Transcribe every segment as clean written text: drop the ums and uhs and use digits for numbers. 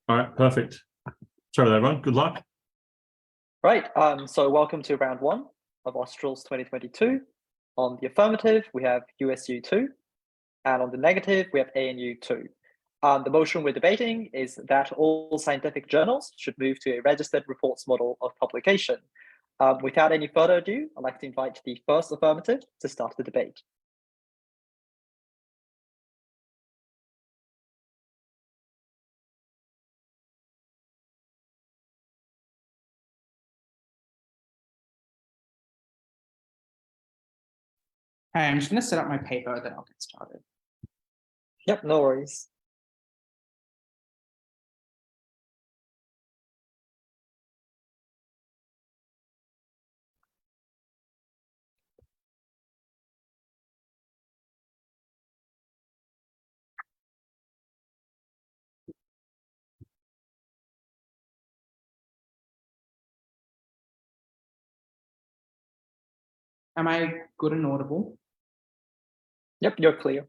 All right, perfect. Sorry, everyone. Good luck. Right, so welcome to round one of Australs 2022. On the affirmative, we have USU 2, and on the negative, we have ANU 2. The motion we're debating is that all scientific journals should move to a registered reports model of publication. Without any further ado, I'd like to invite the first affirmative to start the debate. Hey, I'm just going to set up my paper, then I'll get started. Yep, no worries. Am I good and audible? Yep, you're clear.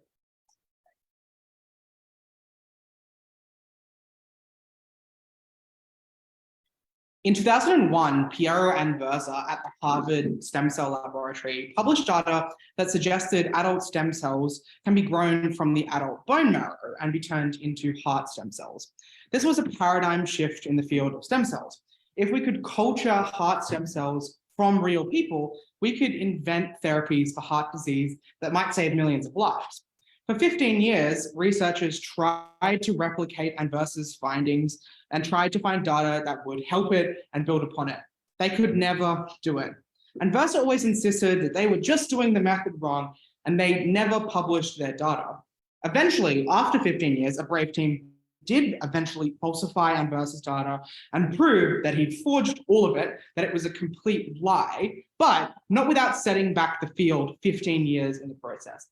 In 2001, Piero and Verza at the Harvard Stem Cell Laboratory published data that suggested adult stem cells can be grown from the adult bone marrow and be turned into heart stem cells. This was a paradigm shift in the field of stem cells. If we could culture heart stem cells from real people, we could invent therapies for heart disease that might save millions of lives. For 15 years, researchers tried to replicate Verza's findings and tried to find data that would help it and build upon it. They could never do it. And Verza always insisted that they were just doing the method wrong and they never published their data. Eventually, after 15 years, a brave team did eventually falsify Verza's data and prove that he'd forged all of it, that it was a complete lie, but not without setting back the field 15 years in the process.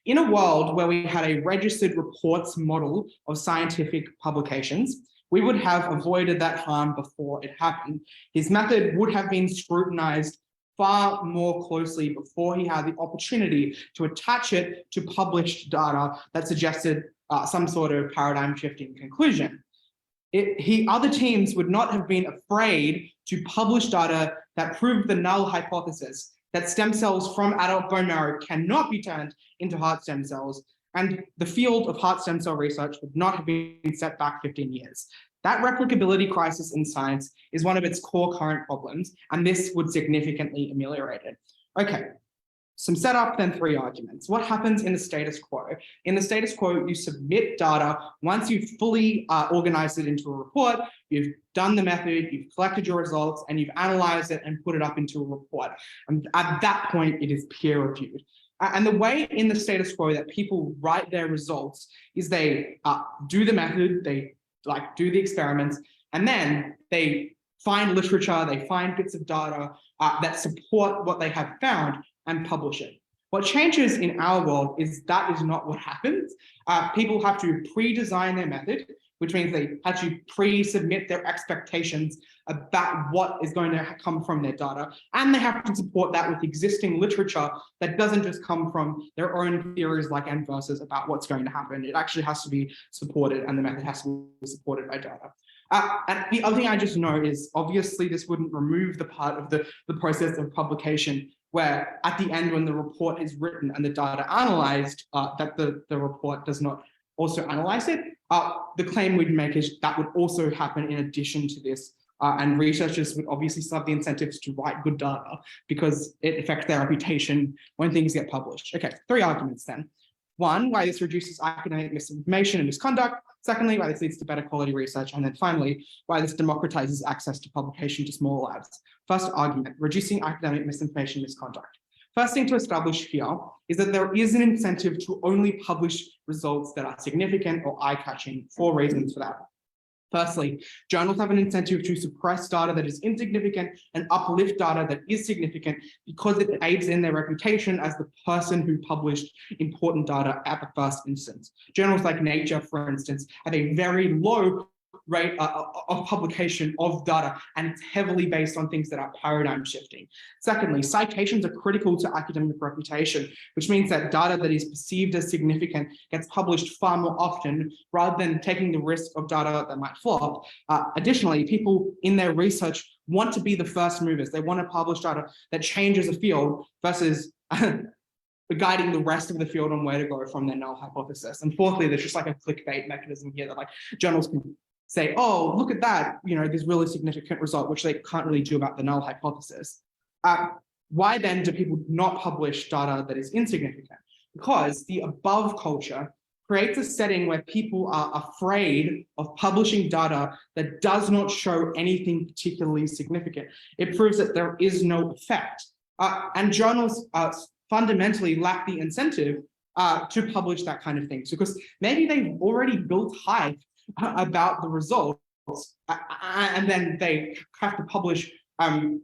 In a world where we had a registered reports model of scientific publications, we would have avoided that harm before it happened. His method would have been scrutinized far more closely before he had the opportunity to attach it to published data that suggested some sort of paradigm shifting conclusion. Other teams would not have been afraid to publish data that proved the null hypothesis that stem cells from adult bone marrow cannot be turned into heart stem cells, and the field of heart stem cell research would not have been set back 15 years. That replicability crisis in science is one of its core current problems, and this would significantly ameliorate it. Okay, some setup, then three arguments. What happens in the status quo? In the status quo, you submit data. Once you've fully organized it into a report, you've done the method, you've collected your results, and you've analyzed it and put it up into a report. And at that point, it is peer reviewed. And the way in the status quo that people write their results is they do the method, they do the experiments, and then they find literature, they find bits of data that support what they have found and publish it. What changes in our world is that is not what happens. People have to pre-design their method, which means they have to pre-submit their expectations about what is going to come from their data. And they have to support that with existing literature that doesn't just come from their own theories like Verza's about what's going to happen. It actually has to be supported, and the method has to be supported by data. And the other thing I just know is obviously this wouldn't remove the part of the process of publication where at the end when the report is written and the data analyzed, that the report does not also analyze it. The claim we'd make is that would also happen in addition to this, and researchers would obviously still have the incentives to write good data because it affects their reputation when things get published. Okay, three arguments then. One, why this reduces academic misinformation and misconduct. Secondly, why this leads to better quality research. And then finally, why this democratizes access to publication to small labs. First argument, reducing academic misinformation and misconduct. First thing to establish here is that there is an incentive to only publish results that are significant or eye-catching. Four reasons for that. Firstly, journals have an incentive to suppress data that is insignificant and uplift data that is significant because it aids in their reputation as the person who published important data at the first instance. Journals like Nature, for instance, have a very low rate of publication of data, and it's heavily based on things that are paradigm shifting. Secondly, citations are critical to academic reputation, which means that data that is perceived as significant gets published far more often rather than taking the risk of data that might flop. Additionally, people in their research want to be the first movers. They want to publish data that changes a field versus guiding the rest of the field on where to go from their null hypothesis. And fourthly, there's just like a clickbait mechanism here that like journals can say, oh, look at that, this really significant result, which they can't really do about the null hypothesis. Why then do people not publish data that is insignificant? Because the above culture creates a setting where people are afraid of publishing data that does not show anything particularly significant. It proves that there is no effect. And journals fundamentally lack the incentive to publish that kind of thing, because maybe they've already built hype about the results, and then they have to publish, and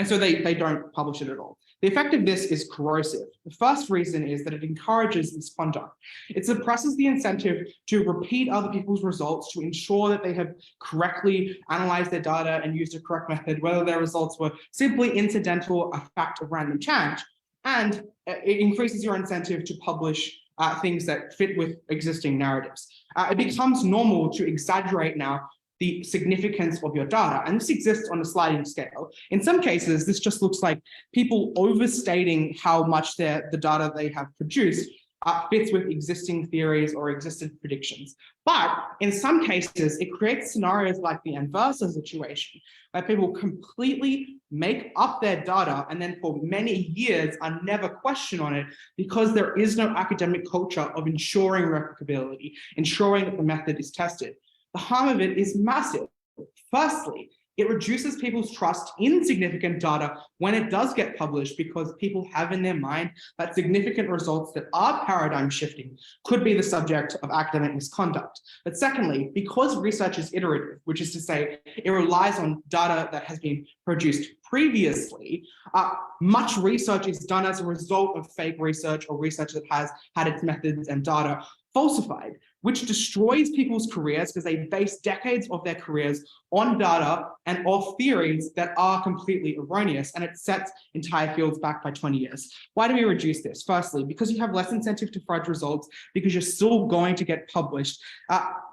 so they don't publish it at all. The effect of this is corrosive. The first reason is that it encourages misconduct. It suppresses the incentive to repeat other people's results to ensure that they have correctly analyzed their data and used a correct method, whether their results were simply incidental, a fact of random chance. And it increases your incentive to publish things that fit with existing narratives. It becomes normal to exaggerate now the significance of your data, and this exists on a sliding scale. In some cases, this just looks like people overstating how much the data they have produced fits with existing theories or existing predictions. But in some cases, it creates scenarios like the inverse situation, where people completely make up their data and then for many years are never questioned on it because there is no academic culture of ensuring replicability, ensuring that the method is tested. The harm of it is massive. Firstly, it reduces people's trust in significant data when it does get published, because people have in their mind that significant results that are paradigm shifting could be the subject of academic misconduct. But secondly, because research is iterative, which is to say it relies on data that has been produced previously, much research is done as a result of fake research or research that has had its methods and data falsified, which destroys people's careers because they base decades of their careers on data and off theories that are completely erroneous, and it sets entire fields back by 20 years. Why do we reduce this? Firstly, because you have less incentive to fudge results because you're still going to get published.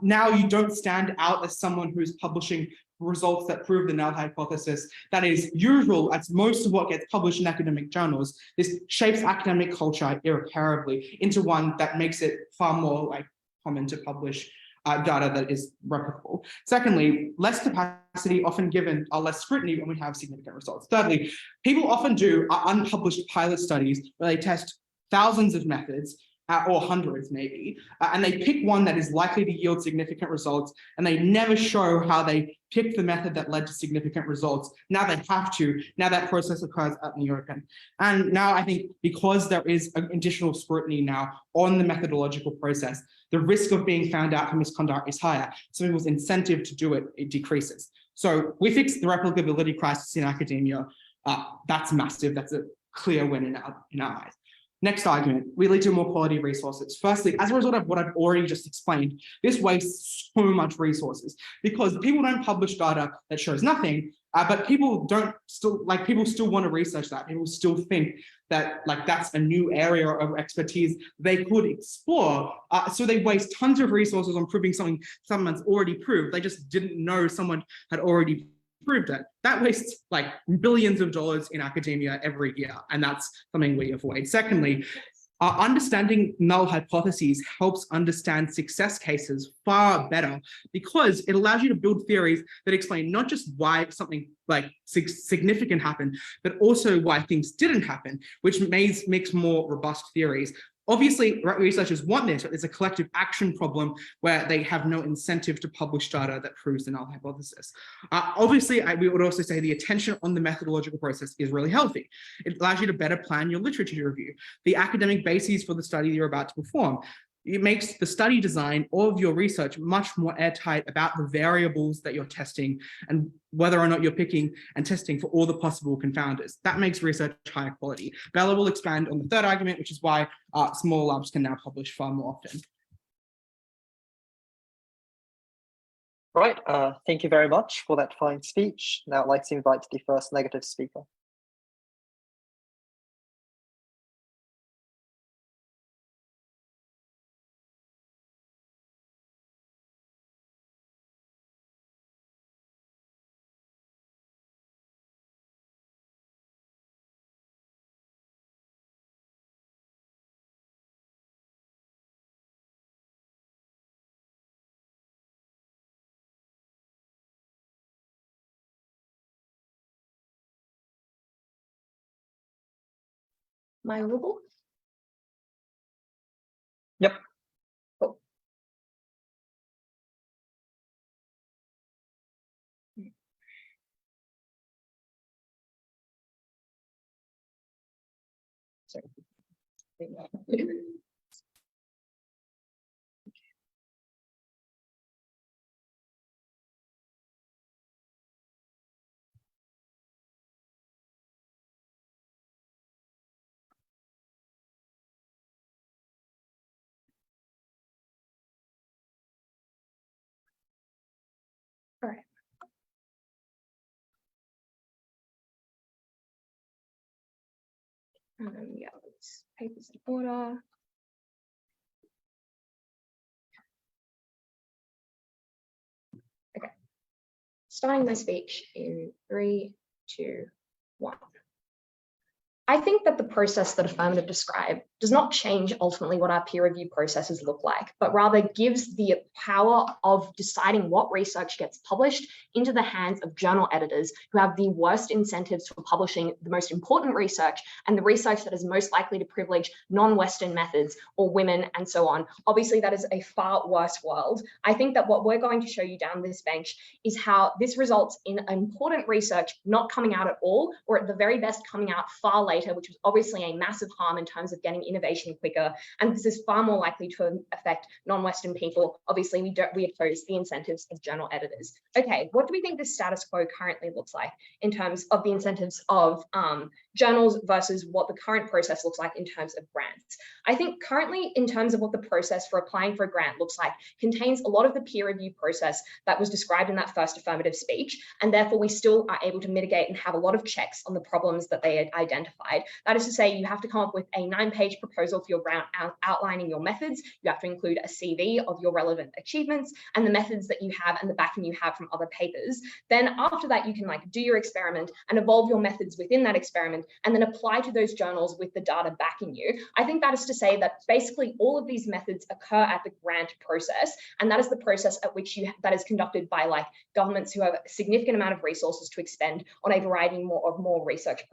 Now you don't stand out as someone who's publishing results that prove the null hypothesis. That is usual as most of what gets published in academic journals. This shapes academic culture irreparably into one that makes it far more common to publish data that is replicable. Secondly, less capacity often given less scrutiny when we have significant results. Thirdly, people often do unpublished pilot studies where they test thousands of methods or hundreds maybe, and they pick one that is likely to yield significant results, and they never show how they picked the method that led to significant results. Now they have to, now that process occurs at the open. And now I think because there is additional scrutiny now on the methodological process, the risk of being found out for misconduct is higher. So people's incentive to do it, it decreases. So we fix the replicability crisis in academia. That's massive. That's a clear win in our eyes. Next argument, we lead to more quality resources. Firstly, as a result of what I've already just explained, this wastes so much resources because people don't publish data that shows nothing, but people still want to research that. People still think that that's a new area of expertise they could explore. So they waste tons of resources on proving something someone's already proved. They just didn't know someone had already proved it. That wastes billions of dollars in academia every year, and that's something we avoid. Secondly, understanding null hypotheses helps understand success cases far better because it allows you to build theories that explain not just why something significant happened, but also why things didn't happen, which makes more robust theories. Obviously, researchers want this, but there's a collective action problem where they have no incentive to publish data that proves the null hypothesis. Obviously, we would also say the attention on the methodological process is really healthy. It allows you to better plan your literature review, the academic bases for the study you're about to perform. It makes the study design of your research much more airtight about the variables that you're testing and whether or not you're picking and testing for all the possible confounders. That makes research higher quality. Bella will expand on the third argument, which is why small labs can now publish far more often. Right, thank you very much for that fine speech. Now I'd like to invite the first negative speaker. Am I audible? Yep. Cool. Sorry. All right. Yeah, it's papers in order. Okay. Starting my speech in 3, 2, 1. I think that the process that Affirmative described does not change ultimately what our peer review processes look like, but rather gives the power of deciding what research gets published into the hands of journal editors who have the worst incentives for publishing the most important research and the research that is most likely to privilege non-Western methods or women and so on. Obviously, that is a far worse world. I think that what we're going to show you down this bench is how this results in important research not coming out at all, or at the very best coming out far later, which was obviously a massive harm in terms of getting innovation quicker. And this is far more likely to affect non-Western people. Obviously, we oppose the incentives of journal editors. Okay, what do we think the status quo currently looks like in terms of the incentives of journals versus what the current process looks like in terms of grants? I think currently, in terms of what the process for applying for a grant looks like, contains a lot of the peer review process that was described in that first affirmative speech, and therefore we still are able to mitigate and have a lot of checks on the problems that they had identified. That is to say, you have to come up with a 9-page proposal for your grant outlining your methods. You have to include a CV of your relevant achievements and the methods that you have and the backing you have from other papers. Then after that, you can do your experiment and evolve your methods within that experiment and then apply to those journals with the data backing you. I think that is to say that basically all of these methods occur at the grant process, and that is the process at which that is conducted by governments who have a significant amount of resources to expend on a variety of more research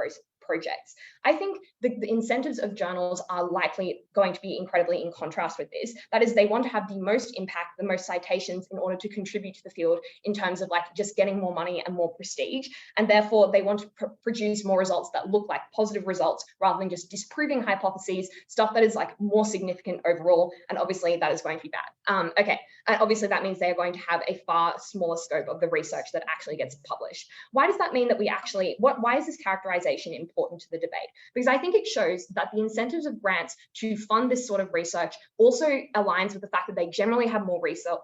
projects. I think the incentives of journals are likely going to be incredibly in contrast with this. That is, they want to have the most impact, the most citations in order to contribute to the field in terms of just getting more money and more prestige. And therefore they want to produce more results that look like positive results rather than just disproving hypotheses, stuff that is more significant overall. And obviously that is going to be bad. Okay, and obviously that means they are going to have a far smaller scope of the research that actually gets published. Why does that mean that we actually, why is this characterization important to the debate? Because I think it shows that the incentives of grants to fund this sort of research also aligns with the fact that they generally have more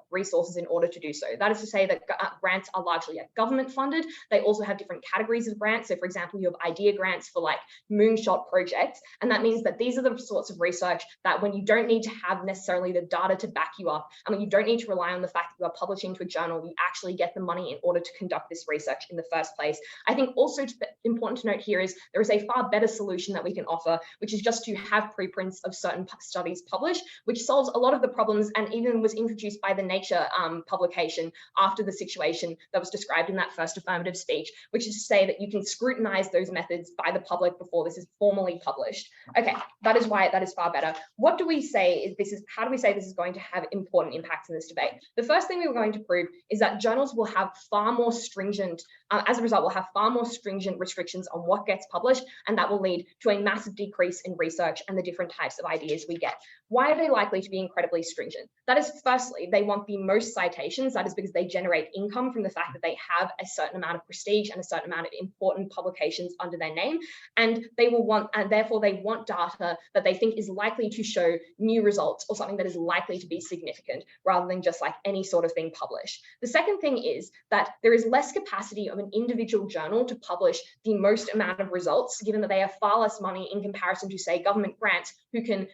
resources in order to do so. That is to say that grants are largely government funded. They also have different categories of grants. So for example, you have idea grants for moonshot projects. And that means that these are the sorts of research that when you don't need to have necessarily the data to back you up, and when you don't need to rely on the fact that you are publishing to a journal, you actually get the money in order to conduct this research in the first place. I think also important to note here is there is a far better solution that we can offer, which is just to have preprints of certain studies published, which solves a lot of the problems and even was introduced by the Nature publication after the situation that was described in that first affirmative speech, which is to say that you can scrutinize those methods by the public before this is formally published. Okay, that is why that is far better. What do we say how do we say this is going to have important impacts in this debate? The first thing we were going to prove is that journals will have far more stringent, as a result, will have far more stringent restrictions on what gets published published, and that will lead to a massive decrease in research and the different types of ideas we get. Why are they likely to be incredibly stringent? That is, firstly, they want the most citations. That is because they generate income from the fact that they have a certain amount of prestige and a certain amount of important publications under their name, and they will want, and therefore they want data that they think is likely to show new results or something that is likely to be significant, rather than just like any sort of thing published. The second thing is that there is less capacity of an individual journal to publish the most amount of results, given that they have far less money in comparison to, say, government grants, who can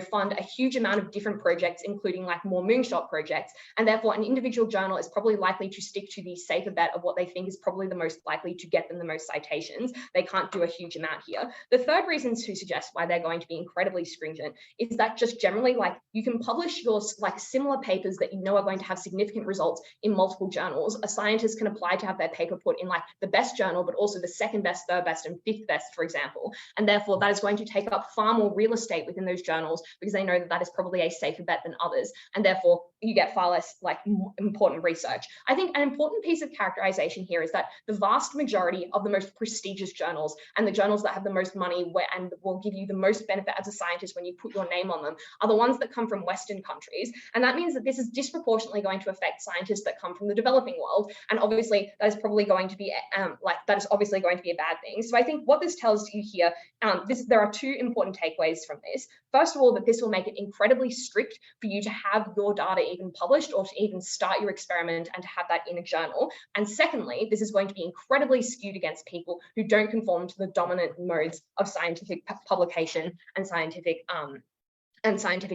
fund a huge amount of different projects, including like more moonshot projects. And therefore an individual journal is probably likely to stick to the safer bet of what they think is probably the most likely to get them the most citations. They can't do a huge amount here. The third reason to suggest why they're going to be incredibly stringent is that just generally, like, you can publish your like similar papers that you know are going to have significant results in multiple journals. A scientist can apply to have their paper put in like the best journal, but also the second best, third best, and fifth best, for example. And therefore that is going to take up far more real estate within those journals, because they know that that is probably a safer bet than others, and therefore you get far less like important research. I think an important piece of characterization here is that the vast majority of the most prestigious journals and the journals that have the most money and will give you the most benefit as a scientist when you put your name on them are the ones that come from Western countries. And that means that this is disproportionately going to affect scientists that come from the developing world. And obviously that is probably going to be that is obviously going to be a bad thing. So I think what this tells you here, there are two important takeaways from this. First of all, that this will make it incredibly strict for you to have your data even published or to even start your experiment and to have that in a journal. And secondly, this is going to be incredibly skewed against people who don't conform to the dominant modes of scientific publication and scientific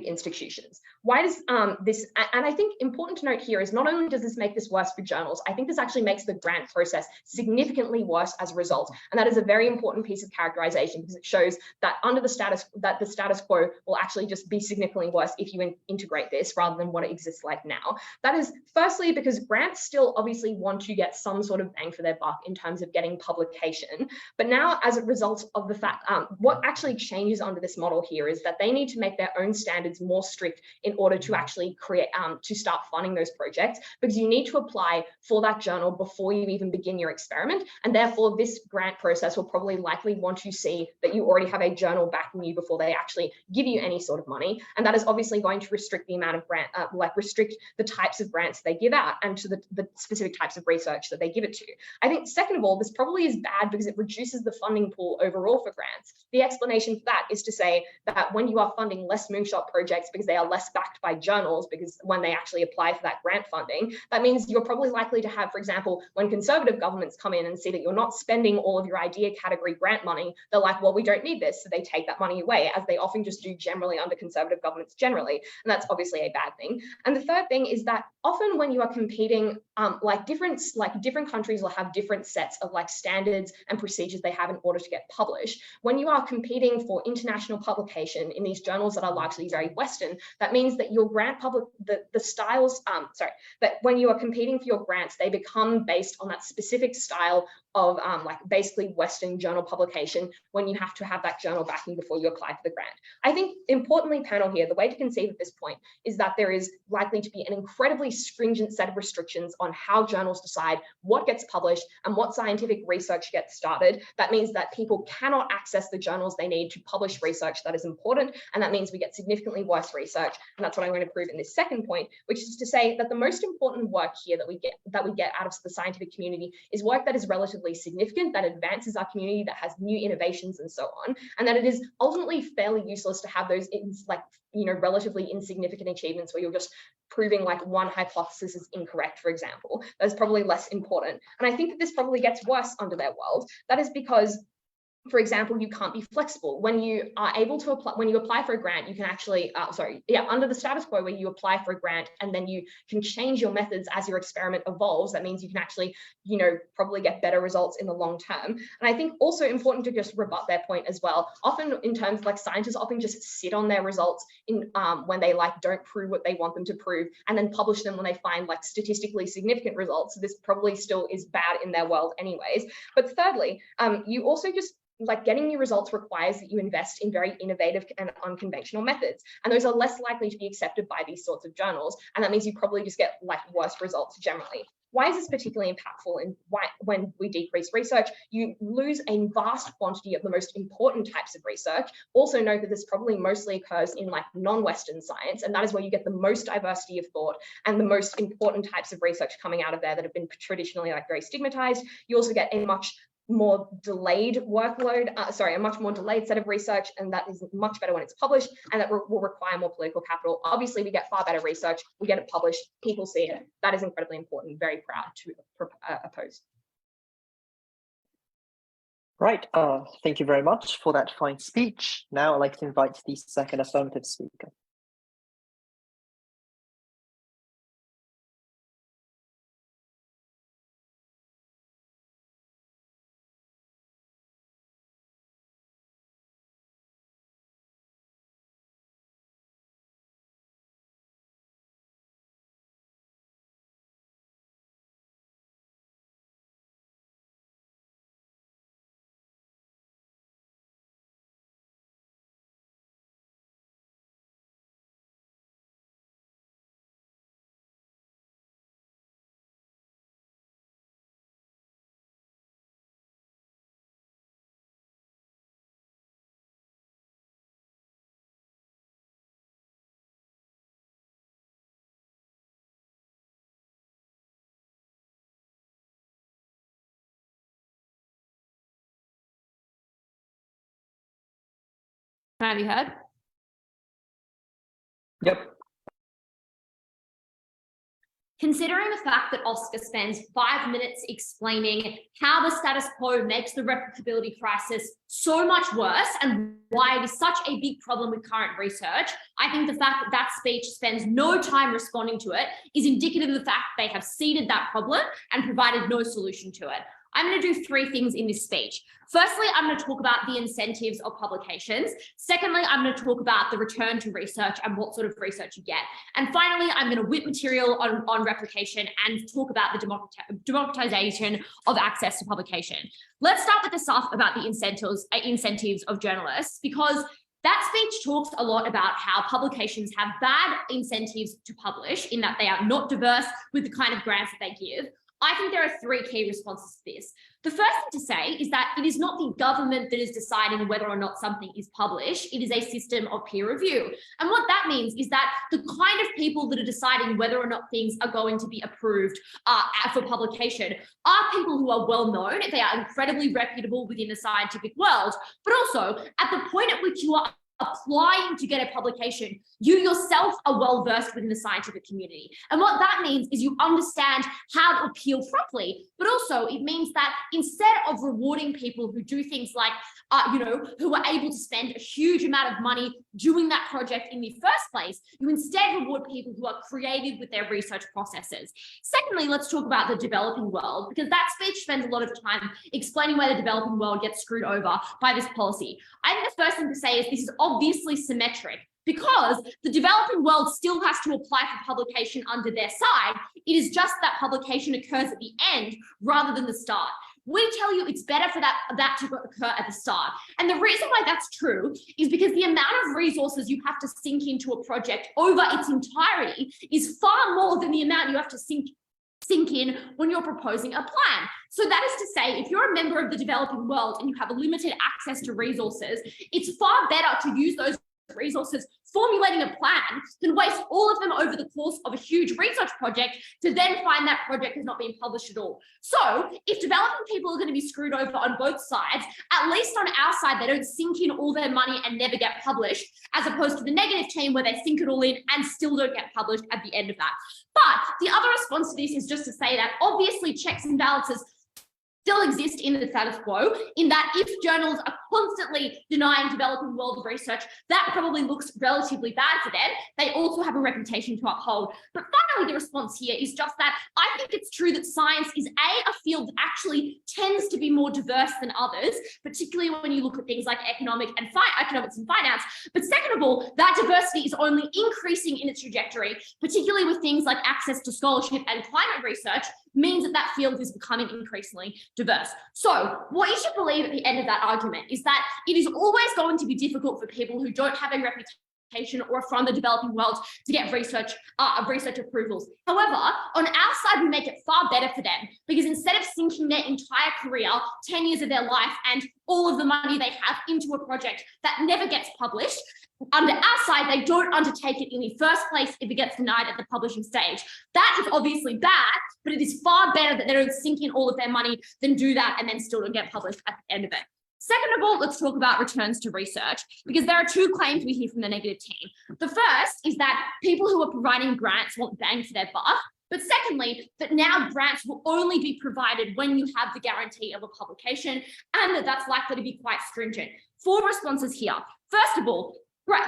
institutions. Why does this, and I think important to note here is not only does this make this worse for journals, I think this actually makes the grant process significantly worse as a result. And that is a very important piece of characterization, because it shows that the status quo will actually just be significantly worse if you integrate this rather than what it exists like now. That is firstly because grants still obviously want to get some sort of bang for their buck in terms of getting publication. But now, as a result of the fact, what actually changes under this model here is that they need to make their own standards more strict in order to actually create to start funding those projects, because you need to apply for that journal before you even begin your experiment, and therefore this grant process will probably likely want to see that you already have a journal backing you before they actually give you any sort of money, and that is obviously going to restrict the amount of grant restrict the types of grants they give out and to the specific types of research that they give it to. I think second of all, this probably is bad because it reduces the funding pool overall for grants. The explanation for that is to say that when you are funding less moonshot projects because they are less backed by journals, because when they actually apply for that grant funding, that means you're probably likely to have, for example, when conservative governments come in and see that you're not spending all of your idea category grant money, they're like, well, we don't need this. So they take that money away, as they often just do generally under conservative governments generally. And that's obviously a bad thing. And the third thing is that often when you are competing, different countries will have different sets of like standards and procedures they have in order to get published. When you are competing for international publication in these journals that are largely very Western, that means that your grant that when you are competing for your grants, they become based on that specific style of basically Western journal publication, when you have to have that journal backing before you apply for the grant. I think importantly, panel here, the way to conceive at this point is that there is likely to be an incredibly stringent set of restrictions on how journals decide what gets published and what scientific research gets started. That means that people cannot access the journals they need to publish research that is important, and that means we get significantly worse research. And that's what I'm going to prove in this second point, which is to say that the most important work here that we get out of the scientific community is work that is relatively significant, that advances our community, that has new innovations and so on, and that it is ultimately fairly useless to have those relatively insignificant achievements where you're just proving like one hypothesis is incorrect, for example. That's probably less important. And I think that this probably gets worse under their world. That is because, for example, you can't be flexible. When you are able to apply, when you apply for a grant, you can actually, under the status quo where you apply for a grant and then you can change your methods as your experiment evolves. That means you can actually, probably get better results in the long term. And I think also important to just rebut their point as well. Often in terms like scientists often just sit on their results in when they don't prove what they want them to prove, and then publish them when they find like statistically significant results. So this probably still is bad in their world anyways. But thirdly, you also just like getting new results requires that you invest in very innovative and unconventional methods. And those are less likely to be accepted by these sorts of journals. And that means you probably just get like worse results generally. Why is this particularly impactful? And why, when we decrease research, you lose a vast quantity of the most important types of research. Also note that this probably mostly occurs in like non-Western science, and that is where you get the most diversity of thought and the most important types of research coming out of there that have been traditionally like very stigmatized. You also get a much more delayed workload, a much more delayed set of research, and that is much better when it's published, and that will require more political capital. Obviously, we get far better research, we get it published, people see it. That is incredibly important, very proud to oppose. Right, thank you very much for that fine speech. Now I'd like to invite the second affirmative speaker. Can I be heard? Yep. Considering the fact that Oscar spends 5 minutes explaining how the status quo makes the replicability crisis so much worse and why it is such a big problem with current research, I think the fact that that speech spends no time responding to it is indicative of the fact that they have seeded that problem and provided no solution to it. I'm going to do 3 things in this speech. Firstly, I'm going to talk about the incentives of publications. Secondly, I'm going to talk about the return to research and what sort of research you get. And finally, I'm going to whip material on replication and talk about the democratization of access to publication. Let's start with the stuff about the incentives of journalists, because that speech talks a lot about how publications have bad incentives to publish in that they are not diverse with the kind of grants that they give. I think there are 3 key responses to this. The first thing to say is that it is not the government that is deciding whether or not something is published. It is a system of peer review. And what that means is that the kind of people that are deciding whether or not things are going to be approved for publication are people who are well known. They are incredibly reputable within the scientific world, but also at the point at which you are applying to get a publication, you yourself are well versed within the scientific community. And what that means is you understand how to appeal properly, but also it means that instead of rewarding people who do things like, who are able to spend a huge amount of money doing that project in the first place, you instead reward people who are creative with their research processes. Secondly, let's talk about the developing world, because that speech spends a lot of time explaining why the developing world gets screwed over by this policy. I think the first thing to say is this is obviously symmetric, because the developing world still has to apply for publication under their side. It is just that publication occurs at the end rather than the start. We tell you it's better for that to occur at the start. And the reason why that's true is because the amount of resources you have to sink into a project over its entirety is far more than the amount you have to sink in when you're proposing a plan. So that is to say, if you're a member of the developing world and you have a limited access to resources, it's far better to use those resources formulating a plan than waste all of them over the course of a huge research project to then find that project has not been published at all. So if developing people are going to be screwed over on both sides, at least on our side, they don't sink in all their money and never get published, as opposed to the negative team where they sink it all in and still don't get published at the end of that. But the other response to this is just to say that obviously checks and balances still exist in the status quo, in that if journals are constantly denying developing world research, that probably looks relatively bad for them. They also have a reputation to uphold. But finally, the response here is just that I think it's true that science is a field that actually tends to be more diverse than others, particularly when you look at things like economics and finance. But second of all, that diversity is only increasing in its trajectory, particularly with things like access to scholarship and climate research, means that that field is becoming increasingly diverse. So what you should believe at the end of that argument is that it is always going to be difficult for people who don't have a reputation or from the developing world to get research approvals. However, on our side, we make it far better for them because instead of sinking their entire career, 10 years of their life and all of the money they have into a project that never gets published, under our side, they don't undertake it in the first place if it gets denied at the publishing stage. That is obviously bad, but it is far better that they don't sink in all of their money than do that and then still don't get published at the end of it. Second of all, let's talk about returns to research, because there are two claims we hear from the negative team. The first is that people who are providing grants want bang for their buck. But secondly, that now grants will only be provided when you have the guarantee of a publication, and that that's likely to be quite stringent. 4 responses here. First of all,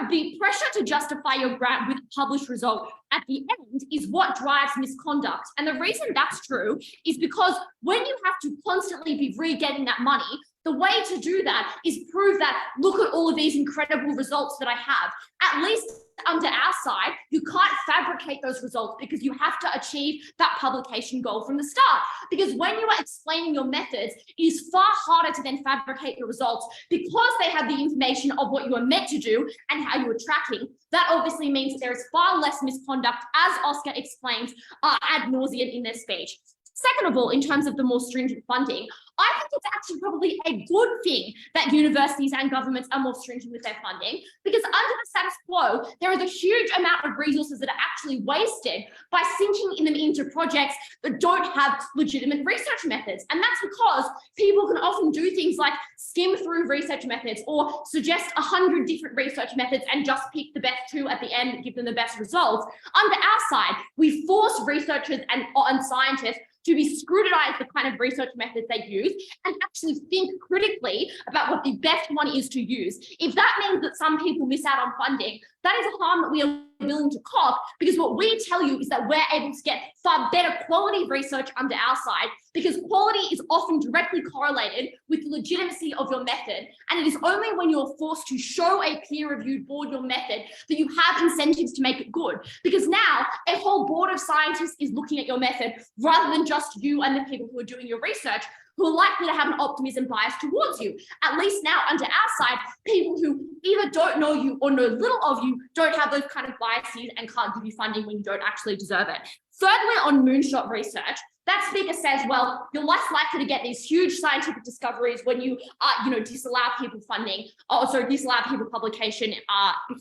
the pressure to justify your grant with a published result at the end is what drives misconduct. And the reason that's true is because when you have to constantly be re-getting that money, the way to do that is prove that, look at all of these incredible results that I have. At least under our side, you can't fabricate those results because you have to achieve that publication goal from the start. Because when you are explaining your methods, it is far harder to then fabricate your results because they have the information of what you are meant to do and how you are tracking. That obviously means that there is far less misconduct, as Oscar explains ad nauseum in their speech. Second of all, in terms of the more stringent funding, I think it's actually probably a good thing that universities and governments are more stringent with their funding, because under the status quo, there is a huge amount of resources that are actually wasted by sinking them into projects that don't have legitimate research methods. And that's because people can often do things like skim through research methods or suggest 100 different research methods and just pick the best 2 at the end and give them the best results. Under our side, we force researchers and scientists to be scrutinize the kind of research methods they use and actually think critically about what the best one is to use. If that means that some people miss out on funding, that is a harm that we are willing to cop, because what we tell you is that we're able to get far better quality research under our side, because quality is often directly correlated with the legitimacy of your method. And it is only when you're forced to show a peer-reviewed board your method that you have incentives to make it good. Because now a whole board of scientists is looking at your method rather than just you and the people who are doing your research, who are likely to have an optimism bias towards you. At least now under our side, people who either don't know you or know little of you don't have those kind of biases and can't give you funding when you don't actually deserve it. Thirdly, on moonshot research, that speaker says, well, you're less likely to get these huge scientific discoveries when you, disallow people funding, disallow people publication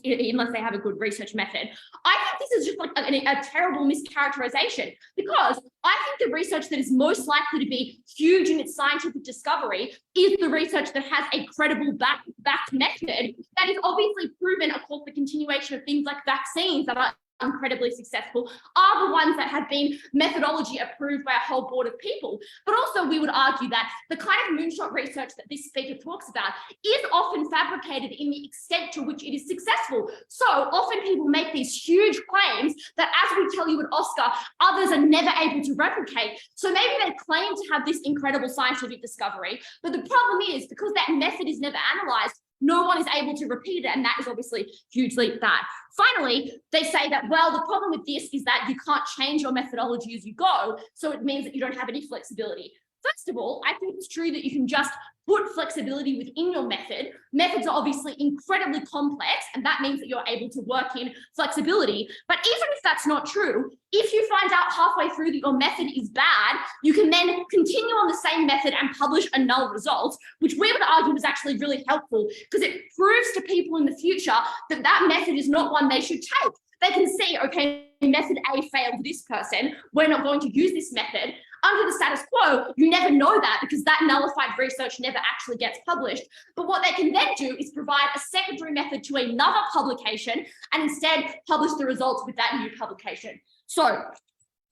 unless they have a good research method. I think this is just like a terrible mischaracterization, because I think the research that is most likely to be huge in its scientific discovery is the research that has a credible backed method that is obviously proven across the continuation of things like vaccines that are incredibly successful, are the ones that have been methodology approved by a whole board of people. But also we would argue that the kind of moonshot research that this speaker talks about is often fabricated in the extent to which it is successful. So often people make these huge claims that, as we tell you at Oscar, others are never able to replicate. So maybe they claim to have this incredible scientific discovery, but the problem is, because that method is never analyzed, no one is able to repeat it, and that is obviously hugely bad. Finally, they say that, well, the problem with this is that you can't change your methodology as you go, so it means that you don't have any flexibility. First of all, I think it's true that you can just put flexibility within your method. Methods are obviously incredibly complex, and that means that you're able to work in flexibility. But even if that's not true, if you find out halfway through that your method is bad, you can then continue on the same method and publish a null result, which we would argue is actually really helpful, because it proves to people in the future that that method is not one they should take. They can see, okay, method A failed this person, we're not going to use this method. Under the status quo, you never know that, because that nullified research never actually gets published. But what they can then do is provide a secondary method to another publication and instead publish the results with that new publication. So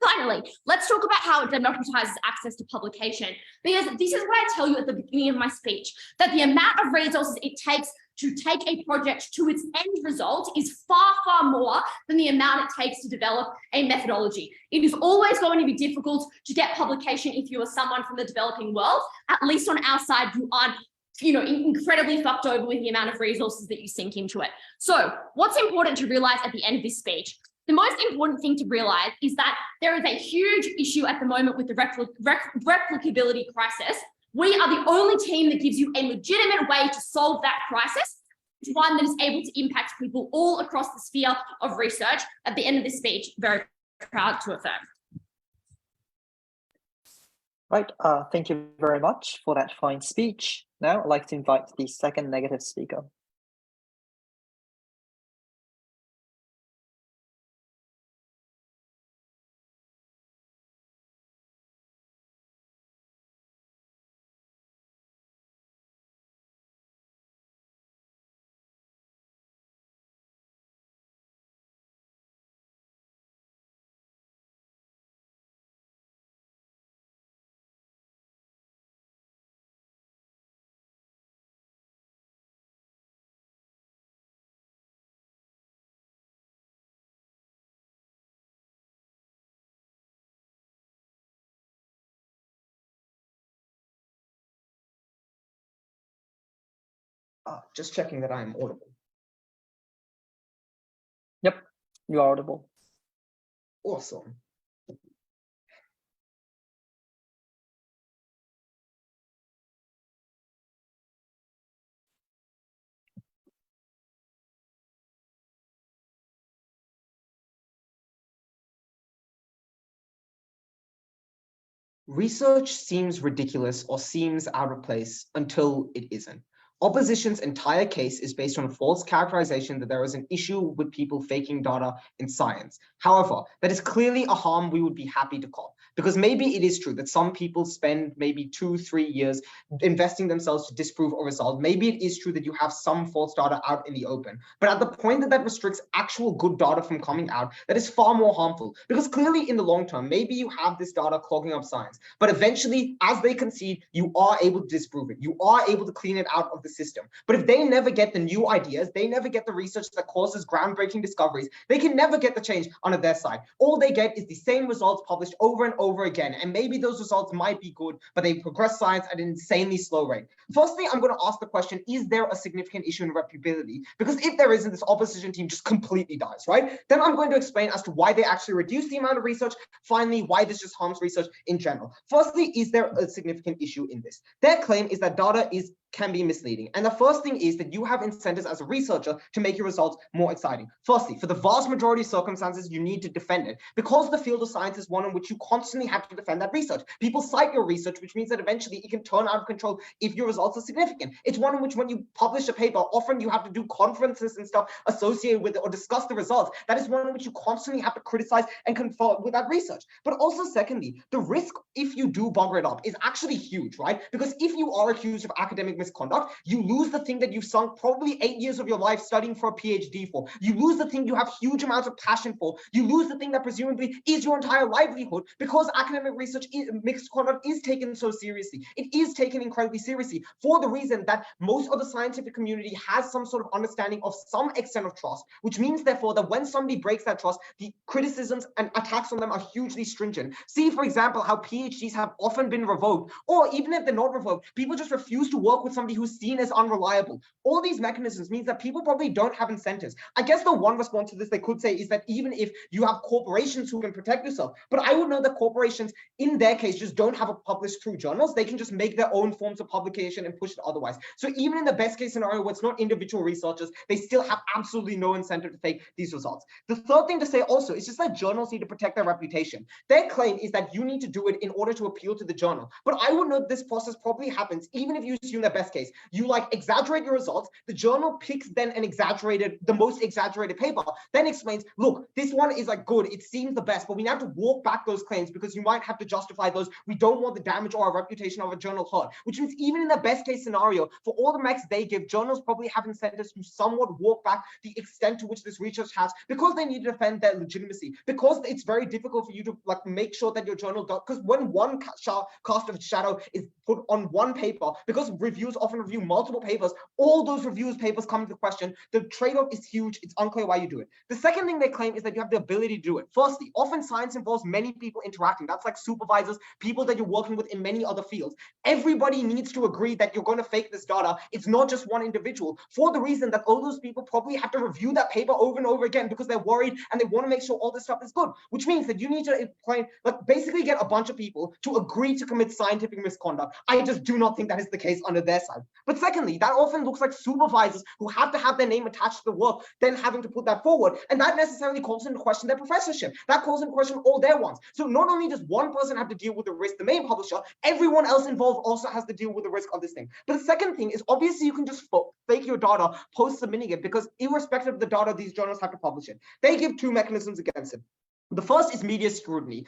finally, let's talk about how it democratizes access to publication, because this is what I tell you at the beginning of my speech, that the amount of resources it takes to take a project to its end result is far, far more than the amount it takes to develop a methodology. It is always going to be difficult to get publication if you are someone from the developing world. At least on our side, you aren't incredibly fucked over with the amount of resources that you sink into it. So what's important to realize at the end of this speech? The most important thing to realize is that there is a huge issue at the moment with the replicability crisis. We are the only team that gives you a legitimate way to solve that crisis, one that is able to impact people all across the sphere of research. At the end of this speech, very proud to affirm. Right, thank you very much for that fine speech. Now I'd like to invite the second negative speaker. Just checking that I am audible. Yep, you are audible. Awesome. Research seems ridiculous or seems out of place until it isn't. Opposition's entire case is based on a false characterization that there is an issue with people faking data in science. However, that is clearly a harm we would be happy to call, because maybe it is true that some people spend maybe 2-3 years investing themselves to disprove a result. Maybe it is true that you have some false data out in the open, but at the point that that restricts actual good data from coming out, that is far more harmful, because clearly in the long term, maybe you have this data clogging up science, but eventually, as they concede, you are able to disprove it. You are able to clean it out of the system. But if they never get the new ideas, they never get the research that causes groundbreaking discoveries, they can never get the change onto their side. All they get is the same results published over and over again. And maybe those results might be good, but they progress science at an insanely slow rate. Firstly, I'm going to ask the question, is there a significant issue in replicability? Because if there isn't, this opposition team just completely dies, right? Then I'm going to explain as to why they actually reduce the amount of research. Finally, why this just harms research in general. Firstly, is there a significant issue in this? Their claim is that data can be misleading. And the first thing is that you have incentives as a researcher to make your results more exciting. Firstly, for the vast majority of circumstances, you need to defend it, because the field of science is one in which you constantly have to defend that research. People cite your research, which means that eventually it can turn out of control if your results are significant. It's one in which when you publish a paper, often you have to do conferences and stuff associated with it or discuss the results. That is one in which you constantly have to criticize and confront with that research. But also secondly, the risk if you do bugger it up is actually huge, right? Because if you are accused of academic misconduct, you lose the thing that you've sunk probably 8 years of your life studying for a PhD for. You lose the thing you have huge amounts of passion for. You lose the thing that presumably is your entire livelihood, because academic research misconduct is taken so seriously. It is taken incredibly seriously for the reason that most of the scientific community has some sort of understanding of some extent of trust, which means therefore that when somebody breaks that trust, the criticisms and attacks on them are hugely stringent. See, for example, how PhDs have often been revoked, or even if they're not revoked, people just refuse to work with somebody who's seen as unreliable. All these mechanisms means that people probably don't have incentives. I guess the one response to this they could say is that even if you have corporations who can protect yourself, but I would know that corporations in their case just don't have it published through journals. They can just make their own forms of publication and push it otherwise. So even in the best case scenario where it's not individual researchers, they still have absolutely no incentive to fake these results. The third thing to say also is just that journals need to protect their reputation. Their claim is that you need to do it in order to appeal to the journal. But I would note this process probably happens even if you assume the best case. You exaggerate your results, the journal picks then the most exaggerated paper, then explains, look, this one is good, it seems the best, but we have to walk back those claims because you might have to justify those. We don't want the damage or our reputation of a journal hurt, which means even in the best case scenario, for all the max they give, journals probably have incentives to somewhat walk back the extent to which this research has, because they need to defend their legitimacy, because it's very difficult for you to make sure that your journal does, because when one cast of shadow is put on one paper, because reviewers reviews often review multiple papers. All those papers come into question. The trade-off is huge. It's unclear why you do it. The second thing they claim is that you have the ability to do it. Firstly, often science involves many people interacting. That's like supervisors, people that you're working with in many other fields. Everybody needs to agree that you're going to fake this data. It's not just one individual, for the reason that all those people probably have to review that paper over and over again because they're worried and they want to make sure all this stuff is good, which means that you need to basically get a bunch of people to agree to commit scientific misconduct. I just do not think that is the case under their side. But secondly, that often looks like supervisors who have to have their name attached to the work, then having to put that forward. And that necessarily calls into question their professorship. That calls into question all their ones. So not only does one person have to deal with the risk, the main publisher, everyone else involved also has to deal with the risk of this thing. But the second thing is obviously you can just fake your data post submitting it, because irrespective of the data, these journals have to publish it. They give two mechanisms against it. The first is media scrutiny,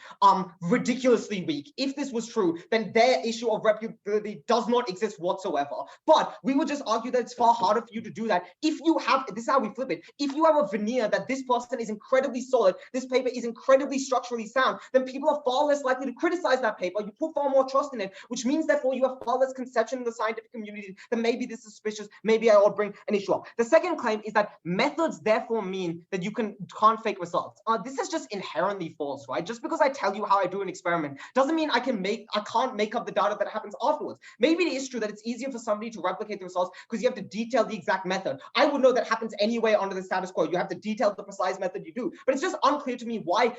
ridiculously weak. If this was true, then their issue of reputability does not exist whatsoever. But we would just argue that it's far harder for you to do that if you have, this is how we flip it, if you have a veneer that this person is incredibly solid, this paper is incredibly structurally sound, then people are far less likely to criticize that paper. You put far more trust in it, which means therefore you have far less conception in the scientific community that maybe this is suspicious, maybe I ought to bring an issue up. The second claim is that methods therefore mean that you can't fake results. This is just inherently false, right? Just because I tell you how I do an experiment doesn't mean I can't make up the data that happens afterwards. Maybe it is true that it's easier for somebody to replicate the results because you have to detail the exact method. I would know that happens anyway under the status quo. You have to detail the precise method you do, but it's just unclear to me why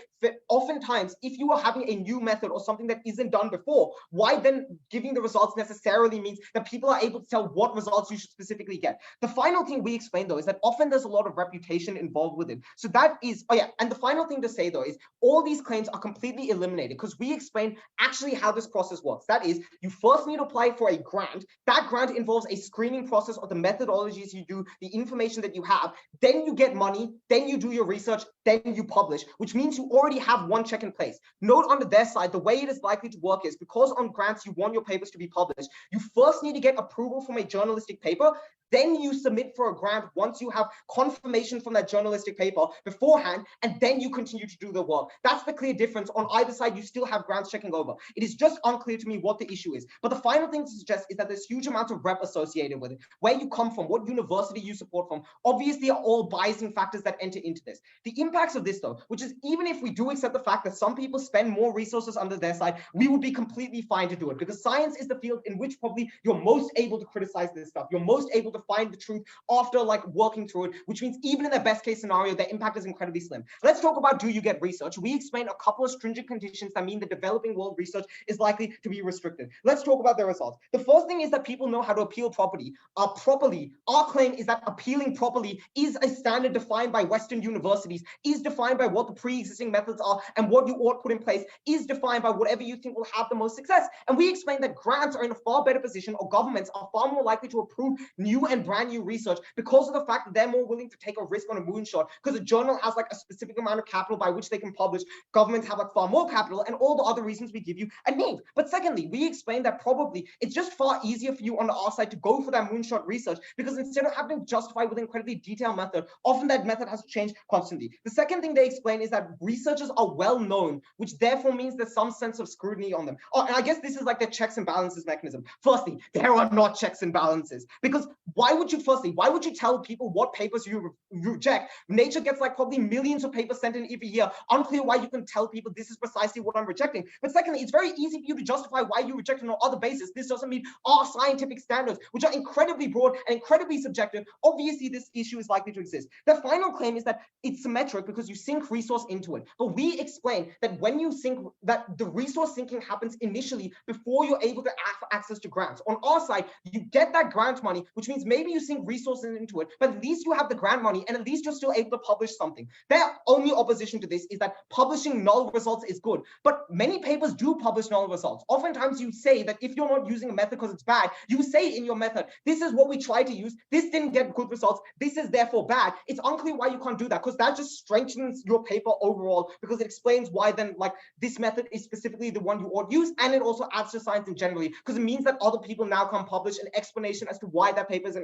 oftentimes if you are having a new method or something that isn't done before, why then giving the results necessarily means that people are able to tell what results you should specifically get. The final thing we explain though is that often there's a lot of reputation involved with it. So that is, and the final thing to say though is all these claims are completely eliminated because we explain actually how this process works. That is, you first need to apply for a grant. That grant involves a screening process of the methodologies you do, the information that you have. Then you get money, then you do your research, then you publish, which means you already have one check in place. Note under their side, the way it is likely to work is because on grants you want your papers to be published, you first need to get approval from a journalistic paper. Then you submit for a grant once you have confirmation from that journalistic paper beforehand, and then you continue to do the work. That's the clear difference. On either side, you still have grants checking over. It is just unclear to me what the issue is. But the final thing to suggest is that there's huge amounts of rep associated with it. Where you come from, what university you support from, obviously are all biasing factors that enter into this. The impacts of this though, which is even if we do accept the fact that some people spend more resources under their side, we would be completely fine to do it because science is the field in which probably you're most able to criticize this stuff. You're most able to find the truth after working through it, which means even in the best case scenario, their impact is incredibly slim. Let's talk about do you get research? We explain a couple of stringent conditions that mean the developing world research is likely to be restricted. Let's talk about the results. The first thing is that people know how to appeal properly. Our claim is that appealing properly is a standard defined by Western universities, is defined by what the pre-existing methods are, and what you ought to put in place is defined by whatever you think will have the most success. And we explain that grants are in a far better position, or governments are far more likely to approve new and brand new research because of the fact that they're more willing to take a risk on a moonshot, because a journal has a specific amount of capital by which they can publish. Governments have far more capital, and all the other reasons we give you are named. But secondly, we explain that probably it's just far easier for you on our side to go for that moonshot research, because instead of having to justify with an incredibly detailed method, often that method has to change constantly. The second thing they explain is that researchers are well known, which therefore means there's some sense of scrutiny on them. And I guess this is like the checks and balances mechanism. Firstly, there are not checks and balances, because why would you tell people what papers you reject? Nature gets probably millions of papers sent in every year. Unclear why you can tell people this is precisely what I'm rejecting. But secondly, it's very easy for you to justify why you reject it on other basis. This doesn't meet our scientific standards, which are incredibly broad and incredibly subjective. Obviously, this issue is likely to exist. The final claim is that it's symmetric because you sink resource into it. But we explain that when you sink, that the resource sinking happens initially before you're able to have access to grants. On our side, you get that grant money, which means maybe you sink resources into it, but at least you have the grant money, and at least you're still able to publish something. Their only opposition to this is that publishing null results is good, but many papers do publish null results. Oftentimes you say that if you're not using a method because it's bad, you say in your method, this is what we try to use, this didn't get good results, this is therefore bad. It's unclear why you can't do that, because that just strengthens your paper overall, because it explains why then this method is specifically the one you ought to use, and it also adds to science in generally, because it means that other people now can publish an explanation as to why that paper is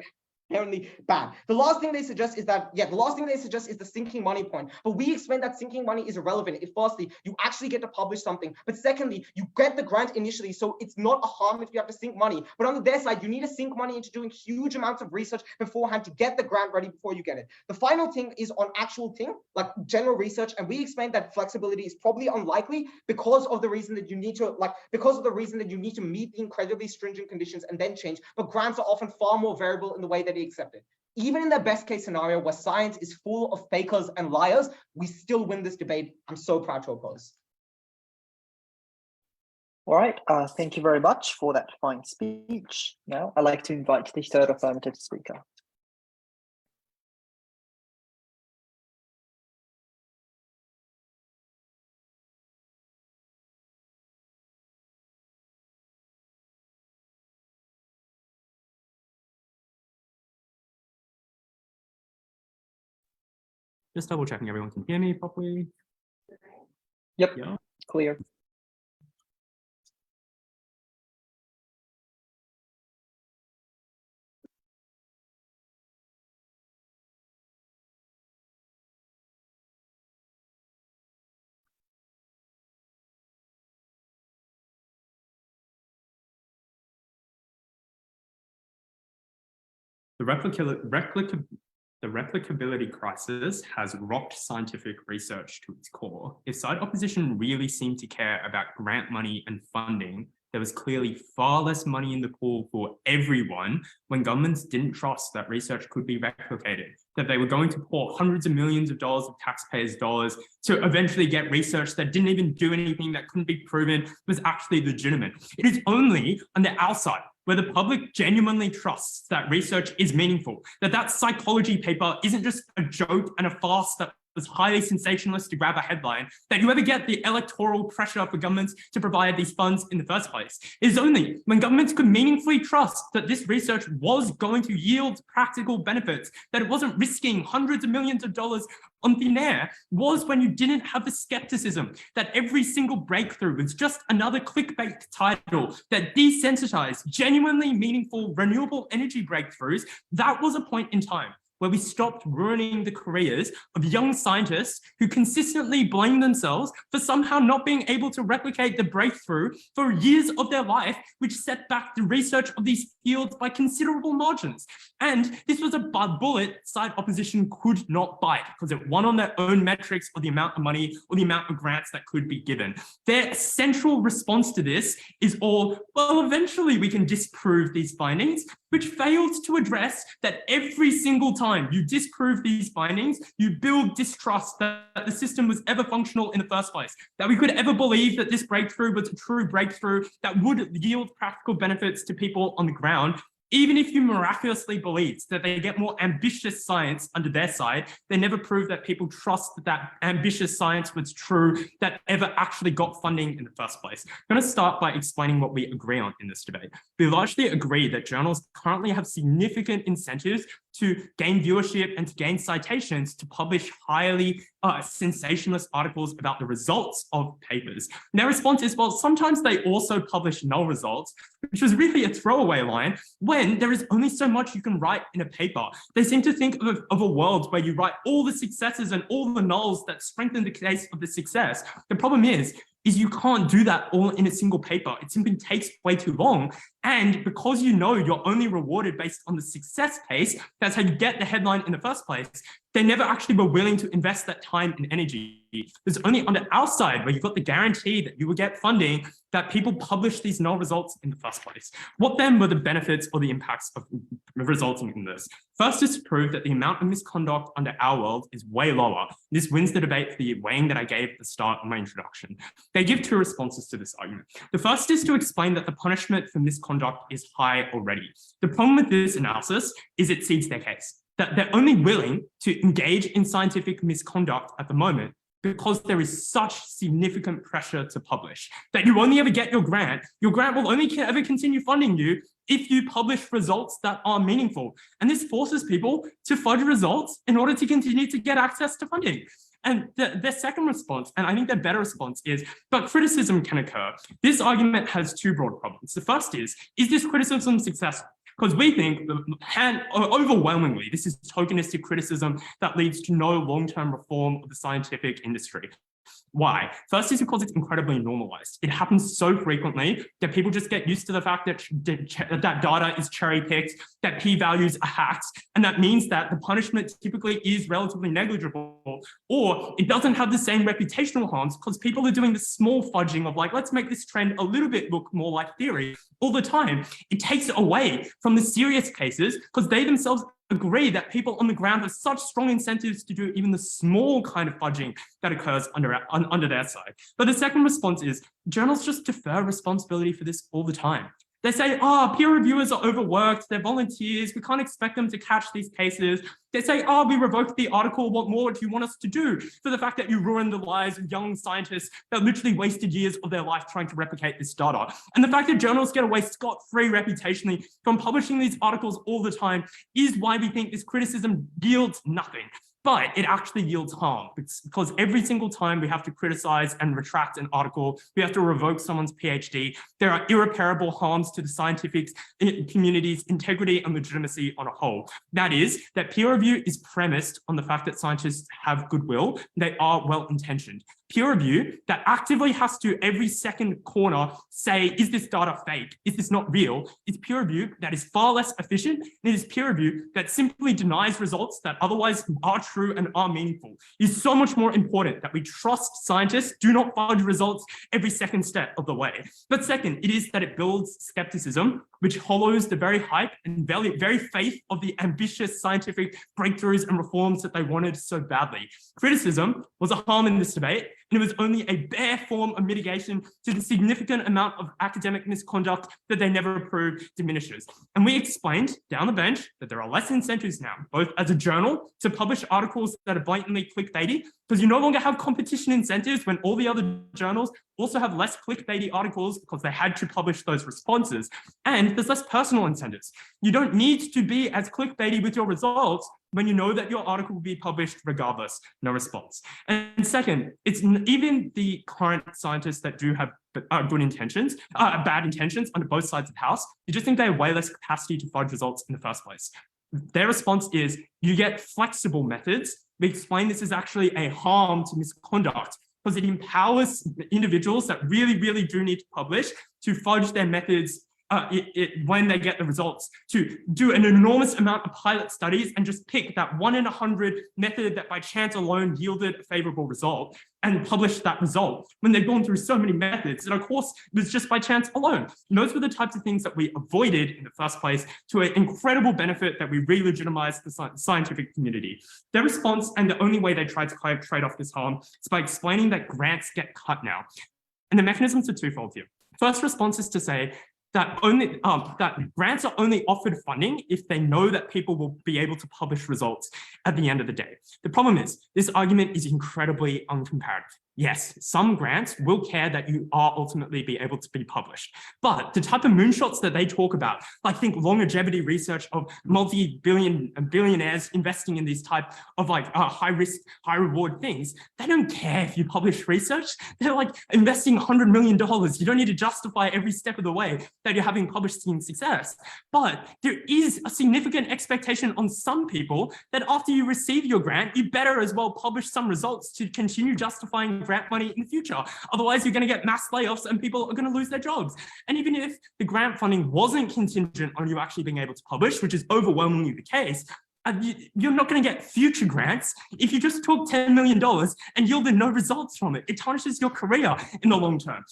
inherently bad. The last thing they suggest is that, the sinking money point. But we explain that sinking money is irrelevant. If firstly, you actually get to publish something, but secondly, you get the grant initially, so it's not a harm if you have to sink money. But on their side, you need to sink money into doing huge amounts of research beforehand to get the grant ready before you get it. The final thing is on actual thing, like general research, and we explained that flexibility is probably unlikely because of the reason that you need to meet the incredibly stringent conditions and then change. But grants are often far more variable in the way that they accept it. Even in the best case scenario where science is full of fakers and liars, we still win this debate. I'm so proud to oppose. All right, thank you very much for that fine speech. Now, I'd like to invite the third affirmative speaker. Just double checking everyone can hear me properly. Yep, Yeah. clear. The replicability crisis has rocked scientific research to its core. If side opposition really seemed to care about grant money and funding, there was clearly far less money in the pool for everyone when governments didn't trust that research could be replicated, that they were going to pour hundreds of millions of dollars of taxpayers' dollars to eventually get research that didn't even do anything, that couldn't be proven was actually legitimate. It is only on the outside where the public genuinely trusts that research is meaningful, that psychology paper isn't just a joke and a farce that was highly sensationalist to grab a headline, that you ever get the electoral pressure for governments to provide these funds in the first place. It is only when governments could meaningfully trust that this research was going to yield practical benefits, that it wasn't risking hundreds of millions of dollars on thin air, was when you didn't have the skepticism that every single breakthrough was just another clickbait title that desensitized genuinely meaningful renewable energy breakthroughs. That was a point in time where we stopped ruining the careers of young scientists who consistently blame themselves for somehow not being able to replicate the breakthrough for years of their life, which set back the research of these fields by considerable margins. And this was a bullet side opposition could not bite because it won on their own metrics or the amount of money or the amount of grants that could be given. Their central response to this is all, well, eventually we can disprove these findings, which fails to address that every single time you disprove these findings, you build distrust that the system was ever functional in the first place, that we could ever believe that this breakthrough was a true breakthrough that would yield practical benefits to people on the ground. Even if you miraculously believe that they get more ambitious science under their side, they never prove that people trust that ambitious science was true, that ever actually got funding in the first place. I'm going to start by explaining what we agree on in this debate. We largely agree that journals currently have significant incentives to gain viewership and to gain citations to publish highly sensationalist articles about the results of papers. And their response is, well, sometimes they also publish null results, which was really a throwaway line when there is only so much you can write in a paper. They seem to think of a world where you write all the successes and all the nulls that strengthen the case of the success. The problem is you can't do that all in a single paper. It simply takes way too long. And because you know you're only rewarded based on the success case, that's how you get the headline in the first place, they never actually were willing to invest that time and energy. It's only on the outside where you've got the guarantee that you will get funding that people publish these null results in the first place. What then were the benefits or the impacts of resulting in this? First is to prove that the amount of misconduct under our world is way lower. This wins the debate for the weighing that I gave at the start of my introduction. They give two responses to this argument. The first is to explain that the punishment for misconduct is high already. The problem with this analysis is it seeds their case, that they're only willing to engage in scientific misconduct at the moment because there is such significant pressure to publish, that you only ever get your grant will only ever continue funding you if you publish results that are meaningful. And this forces people to fudge results in order to continue to get access to funding. And their second response, and I think their better response is, but criticism can occur. This argument has two broad problems. The first is this criticism successful? Because we think overwhelmingly, this is tokenistic criticism that leads to no long-term reform of the scientific industry. Why? First is because it's incredibly normalized. It happens so frequently that people just get used to the fact that that data is cherry-picked, that p-values are hacked, and that means that the punishment typically is relatively negligible, or it doesn't have the same reputational harms because people are doing the small fudging of like, let's make this trend a little bit look more like theory all the time. It takes away from the serious cases because they themselves agree that people on the ground have such strong incentives to do even the small kind of fudging that occurs under their side. But the second response is journals just defer responsibility for this all the time. They say, peer reviewers are overworked, they're volunteers, we can't expect them to catch these cases. They say, we revoked the article, what more do you want us to do for the fact that you ruined the lives of young scientists that literally wasted years of their life trying to replicate this data? And the fact that journals get away scot-free reputationally from publishing these articles all the time is why we think this criticism yields nothing. But it actually yields harm because every single time we have to criticize and retract an article, we have to revoke someone's PhD. There are irreparable harms to the scientific community's integrity and legitimacy on a whole. That is, that peer review is premised on the fact that scientists have goodwill. They are well-intentioned. Peer review that actively has to every second corner say, is this data fake? Is this not real? Is peer review that is far less efficient. And it is peer review that simply denies results that otherwise are true and are meaningful. It's so much more important that we trust scientists, do not fudge results every second step of the way. But second, it is that it builds skepticism, which hollows the very hype and very faith of the ambitious scientific breakthroughs and reforms that they wanted so badly. Criticism was a harm in this debate, and it was only a bare form of mitigation to the significant amount of academic misconduct that they never proved diminishes. And we explained down the bench that there are less incentives now, both as a journal to publish articles that are blatantly clickbaity, because you no longer have competition incentives when all the other journals also have less clickbaity articles because they had to publish those responses. And there's less personal incentives. You don't need to be as clickbaity with your results when you know that your article will be published regardless, no response. And second, it's even the current scientists that do have good intentions, bad intentions on both sides of the house, you just think they have way less capacity to fudge results in the first place. Their response is, you get flexible methods. We explain this is actually a harm to misconduct because it empowers individuals that really, really do need to publish to fudge their methods when they get the results, to do an enormous amount of pilot studies and just pick that 1 in 100 method that by chance alone yielded a favorable result and publish that result when they've gone through so many methods that of course was just by chance alone. And those were the types of things that we avoided in the first place to an incredible benefit that we re-legitimized the scientific community. Their response, and the only way they tried to trade off this harm, is by explaining that grants get cut now. And the mechanisms are twofold here. First response is to say that that grants are only offered funding if they know that people will be able to publish results at the end of the day. The problem is, this argument is incredibly uncomparative. Yes, some grants will care that you are ultimately be able to be published. But the type of moonshots that they talk about, like think longevity research of billionaires investing in these type of like high risk, high reward things, they don't care if you publish research. They're like investing $100 million. You don't need to justify every step of the way that you're having publishing success. But there is a significant expectation on some people that after you receive your grant, you better as well publish some results to continue justifying grant money in the future. Otherwise, you're going to get mass layoffs and people are going to lose their jobs. And even if the grant funding wasn't contingent on you actually being able to publish, which is overwhelmingly the case, you're not going to get future grants if you just took $10 million and yielded no results from it. It tarnishes your career in the long term.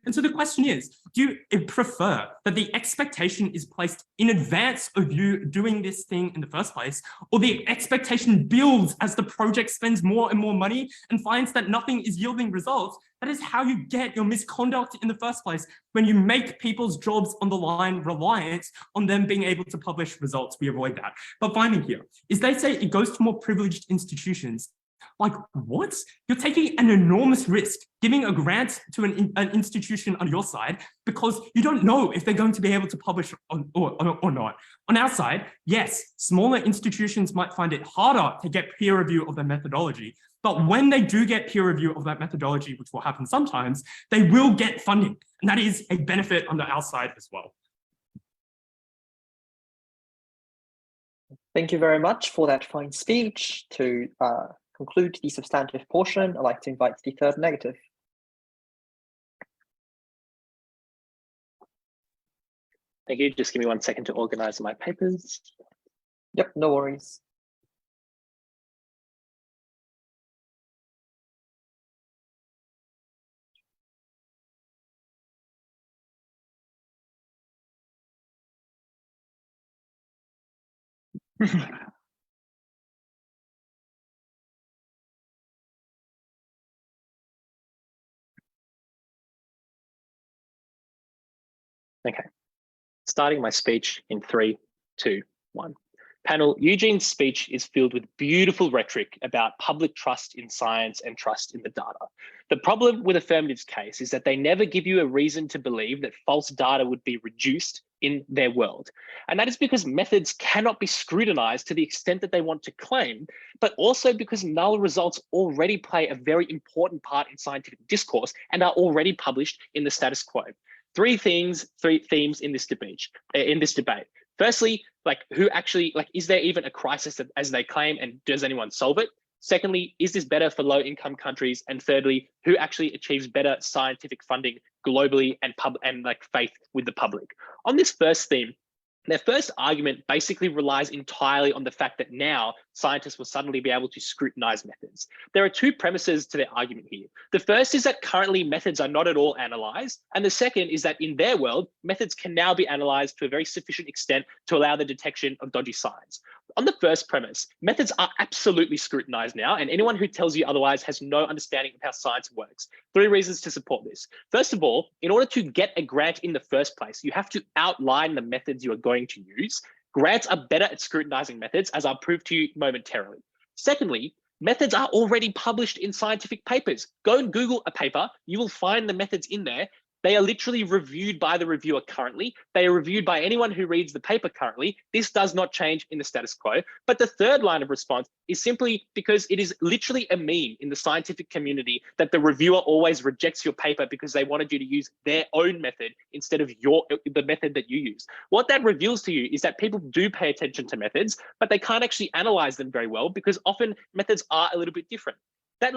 And so the question is, do you prefer that the expectation is placed in advance of you doing this thing in the first place, or the expectation builds as the project spends more and more money and finds that nothing is yielding results? That is how you get your misconduct in the first place, when you make people's jobs on the line reliant on them being able to publish results. We avoid that. But finding here is they say it goes to more privileged institutions. Like, what? You're taking an enormous risk giving a grant to an institution on your side because you don't know if they're going to be able to publish or not. On our side, yes, smaller institutions might find it harder to get peer review of their methodology. But when they do get peer review of that methodology, which will happen sometimes, they will get funding. And that is a benefit on the our side as well. Thank you very much for that fine speech. To conclude the substantive portion, I'd like to invite the third negative. Thank you. Just give me 1 second to organize my papers. Yep, no worries. Okay. Starting my speech in 3, 2, 1. Panel, Eugene's speech is filled with beautiful rhetoric about public trust in science and trust in the data. The problem with Affirmative's case is that they never give you a reason to believe that false data would be reduced in their world. And that is because methods cannot be scrutinized to the extent that they want to claim, but also because null results already play a very important part in scientific discourse and are already published in the status quo. Three themes in this debate. Firstly, who actually, is there even a crisis as they claim, and does anyone solve it? Secondly, is this better for low-income countries? And thirdly, who actually achieves better scientific funding globally and faith with the public? On this first theme, their first argument basically relies entirely on the fact that now scientists will suddenly be able to scrutinize methods. There are two premises to their argument here. The first is that currently methods are not at all analyzed. And the second is that in their world, methods can now be analyzed to a very sufficient extent to allow the detection of dodgy science. On the first premise, methods are absolutely scrutinized now, and anyone who tells you otherwise has no understanding of how science works. 3 reasons to support this. First of all, in order to get a grant in the first place, you have to outline the methods you are going to use. Grants are better at scrutinizing methods, as I'll prove to you momentarily. Secondly, methods are already published in scientific papers. Go and Google a paper, you will find the methods in there. They are literally reviewed by the reviewer currently. They are reviewed by anyone who reads the paper currently. This does not change in the status quo. But the third line of response is simply because it is literally a meme in the scientific community that the reviewer always rejects your paper because they wanted you to use their own method instead of the method that you use. What that reveals to you is that people do pay attention to methods, but they can't actually analyze them very well because often methods are a little bit different. That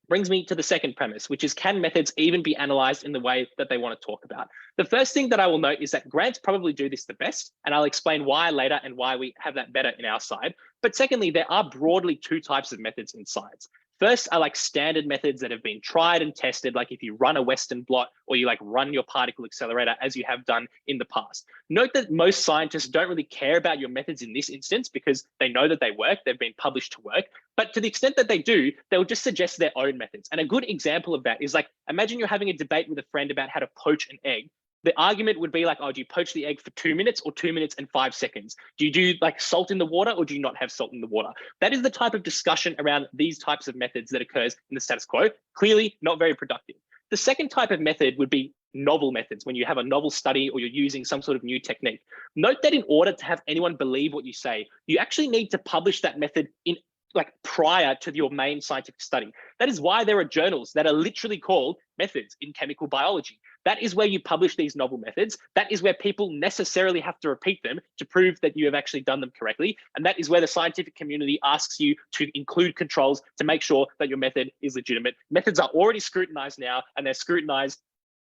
brings me to the second premise, which is, can methods even be analyzed in the way that they want to talk about? The first thing that I will note is that grants probably do this the best, and I'll explain why later and why we have that better in our side. But secondly, there are broadly 2 types of methods in science. First are standard methods that have been tried and tested, like if you run a Western blot or you run your particle accelerator as you have done in the past. Note that most scientists don't really care about your methods in this instance because they know that they work, they've been published to work. But to the extent that they do, they'll just suggest their own methods. And a good example of that is imagine you're having a debate with a friend about how to poach an egg. The argument would be oh, do you poach the egg for 2 minutes or 2 minutes and 5 seconds? Do you do salt in the water or do you not have salt in the water? That is the type of discussion around these types of methods that occurs in the status quo. Clearly not very productive. The second type of method would be novel methods, when you have a novel study or you're using some sort of new technique. Note that in order to have anyone believe what you say, you actually need to publish that method in prior to your main scientific study. That is why there are journals that are literally called methods in chemical biology. That is where you publish these novel methods. That is where people necessarily have to repeat them to prove that you have actually done them correctly. And that is where the scientific community asks you to include controls to make sure that your method is legitimate. Methods are already scrutinized now, and they're scrutinized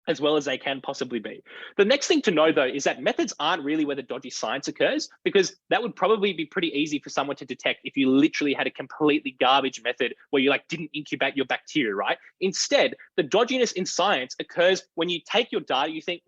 as well as they can possibly be. The next thing to know, though, is that methods aren't really where the dodgy science occurs, because that would probably be pretty easy for someone to detect if you literally had a completely garbage method where you didn't incubate your bacteria, right? Instead, the dodginess in science occurs when you take your data, you think,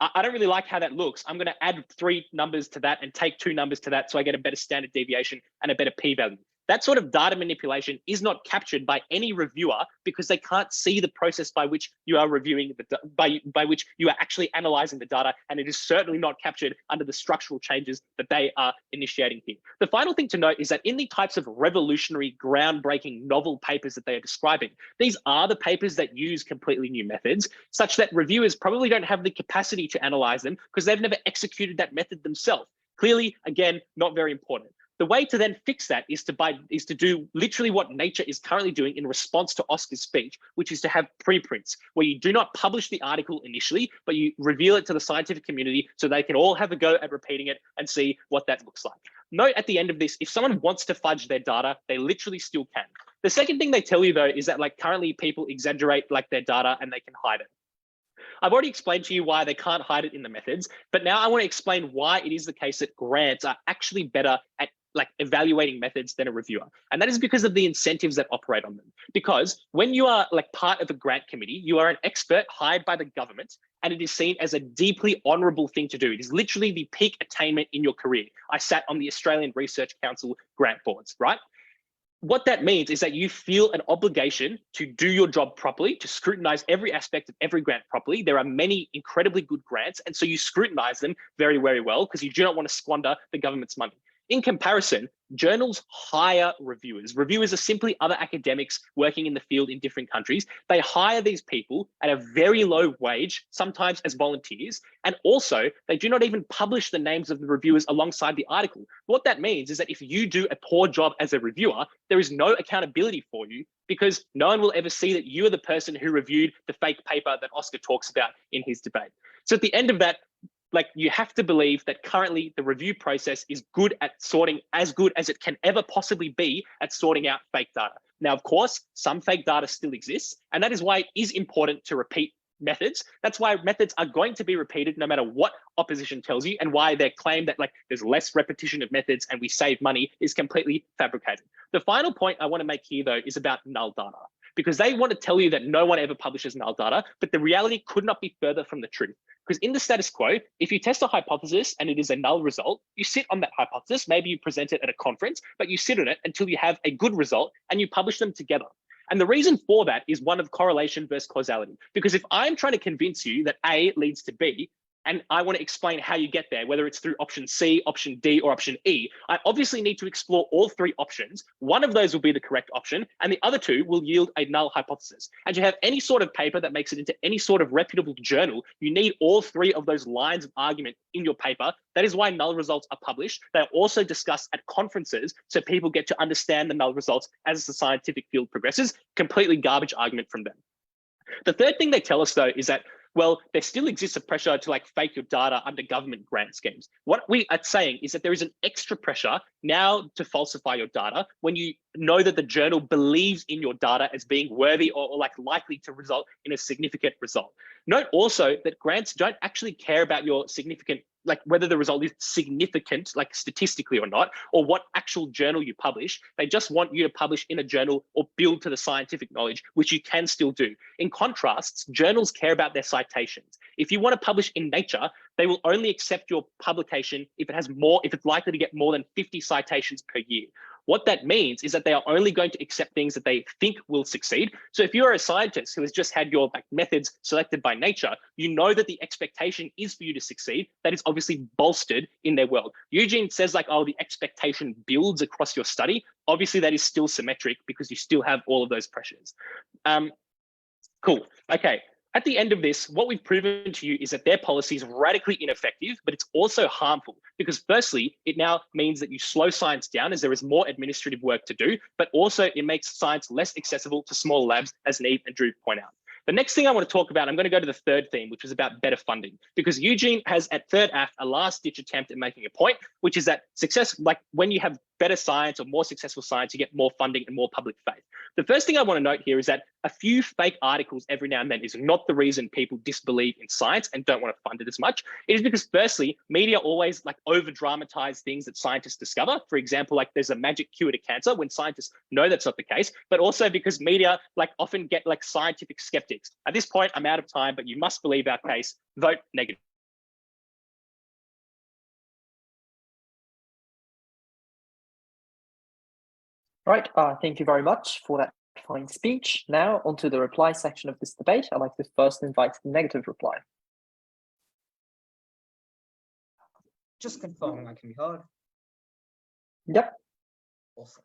I don't really like how that looks. I'm going to add 3 numbers to that and take 2 numbers to that so I get a better standard deviation and a better p-value. That sort of data manipulation is not captured by any reviewer because they can't see the process by which you are reviewing by which you are actually analyzing the data, and it is certainly not captured under the structural changes that they are initiating here. The final thing to note is that in the types of revolutionary, groundbreaking, novel papers that they are describing, these are the papers that use completely new methods, such that reviewers probably don't have the capacity to analyze them because they've never executed that method themselves. Clearly, again, not very important. The way to then fix that is to do literally what Nature is currently doing in response to Oscar's speech, which is to have preprints where you do not publish the article initially, but you reveal it to the scientific community so they can all have a go at repeating it and see what that looks like. Note at the end of this, if someone wants to fudge their data, they literally still can. The second thing they tell you though is that like currently people exaggerate like their data and they can hide it. I've already explained to you why they can't hide it in the methods, but now I want to explain why it is the case that grants are actually better at like evaluating methods than a reviewer. And that is because of the incentives that operate on them. Because when you are like part of a grant committee, you are an expert hired by the government, and it is seen as a deeply honourable thing to do. It is literally the peak attainment in your career. I sat on the Australian Research Council grant boards, right? What that means is that you feel an obligation to do your job properly, to scrutinize every aspect of every grant properly. There are many incredibly good grants, and so you scrutinize them very, very well because you do not want to squander the government's money. In comparison, journals hire reviewers. Reviewers are simply other academics working in the field in different countries. They hire these people at a very low wage, sometimes as volunteers, and also they do not even publish the names of the reviewers alongside the article. What that means is that if you do a poor job as a reviewer, there is no accountability for you because no one will ever see that you are the person who reviewed the fake paper that Oscar talks about in his debate. So at the end of that, like you have to believe that currently the review process is good at sorting, as good as it can ever possibly be at sorting out fake data. Now, of course, some fake data still exists, and that is why it is important to repeat methods. That's why methods are going to be repeated no matter what opposition tells you, and why their claim that like there's less repetition of methods and we save money is completely fabricated. The final point I want to make here though is about null data, because they want to tell you that no one ever publishes null data, but the reality could not be further from the truth. Because in the status quo, if you test a hypothesis and it is a null result, you sit on that hypothesis, maybe you present it at a conference, but you sit on it until you have a good result and you publish them together. And the reason for that is one of correlation versus causality. Because if I'm trying to convince you that A leads to B, and I want to explain how you get there, whether it's through option C, option D, or option E, I obviously need to explore all three options. One of those will be the correct option, and the other two will yield a null hypothesis. And to have any sort of paper that makes it into any sort of reputable journal, you need all three of those lines of argument in your paper. That is why null results are published. They are also discussed at conferences so people get to understand the null results as the scientific field progresses. Completely garbage argument from them. The third thing they tell us though is that, well, there still exists a pressure to like fake your data under government grant schemes. What we are saying is that there is an extra pressure now to falsify your data when you know that the journal believes in your data as being worthy or like likely to result in a significant result. Note also that grants don't actually care about your significant, like whether the result is significant, like statistically or not, or what actual journal you publish. They just want you to publish in a journal or build to the scientific knowledge, which you can still do. In contrast, journals care about their citations. If you want to publish in Nature, they will only accept your publication if it's likely to get more than 50 citations per year. What that means is that they are only going to accept things that they think will succeed. So if you're a scientist who has just had your methods selected by Nature, you know that the expectation is for you to succeed. That is obviously bolstered in their world. Eugene says like, oh, the expectation builds across your study. Obviously that is still symmetric because you still have all of those pressures. Cool, okay. At the end of this, what we've proven to you is that their policy is radically ineffective, but it's also harmful because firstly, it now means that you slow science down as there is more administrative work to do, but also it makes science less accessible to small labs, as Niamh and Dhruv point out. The next thing I want to talk about, I'm going to go to the third theme, which is about better funding, because Eugene has at third act a last ditch attempt at making a point, which is that success, like when you have better science or more successful science, you get more funding and more public faith. The first thing I want to note here is that a few fake articles every now and then is not the reason people disbelieve in science and don't want to fund it as much. It is because firstly, media always like over dramatize things that scientists discover. For example, like there's a magic cure to cancer when scientists know that's not the case, but also because media like often get like scientific skeptics. At this point, I'm out of time, but you must believe our case. Vote negative. Right, thank you very much for that fine speech. Now onto the reply section of this debate. I'd like to first invite the negative reply. Just confirming I can be heard. Yep. Awesome.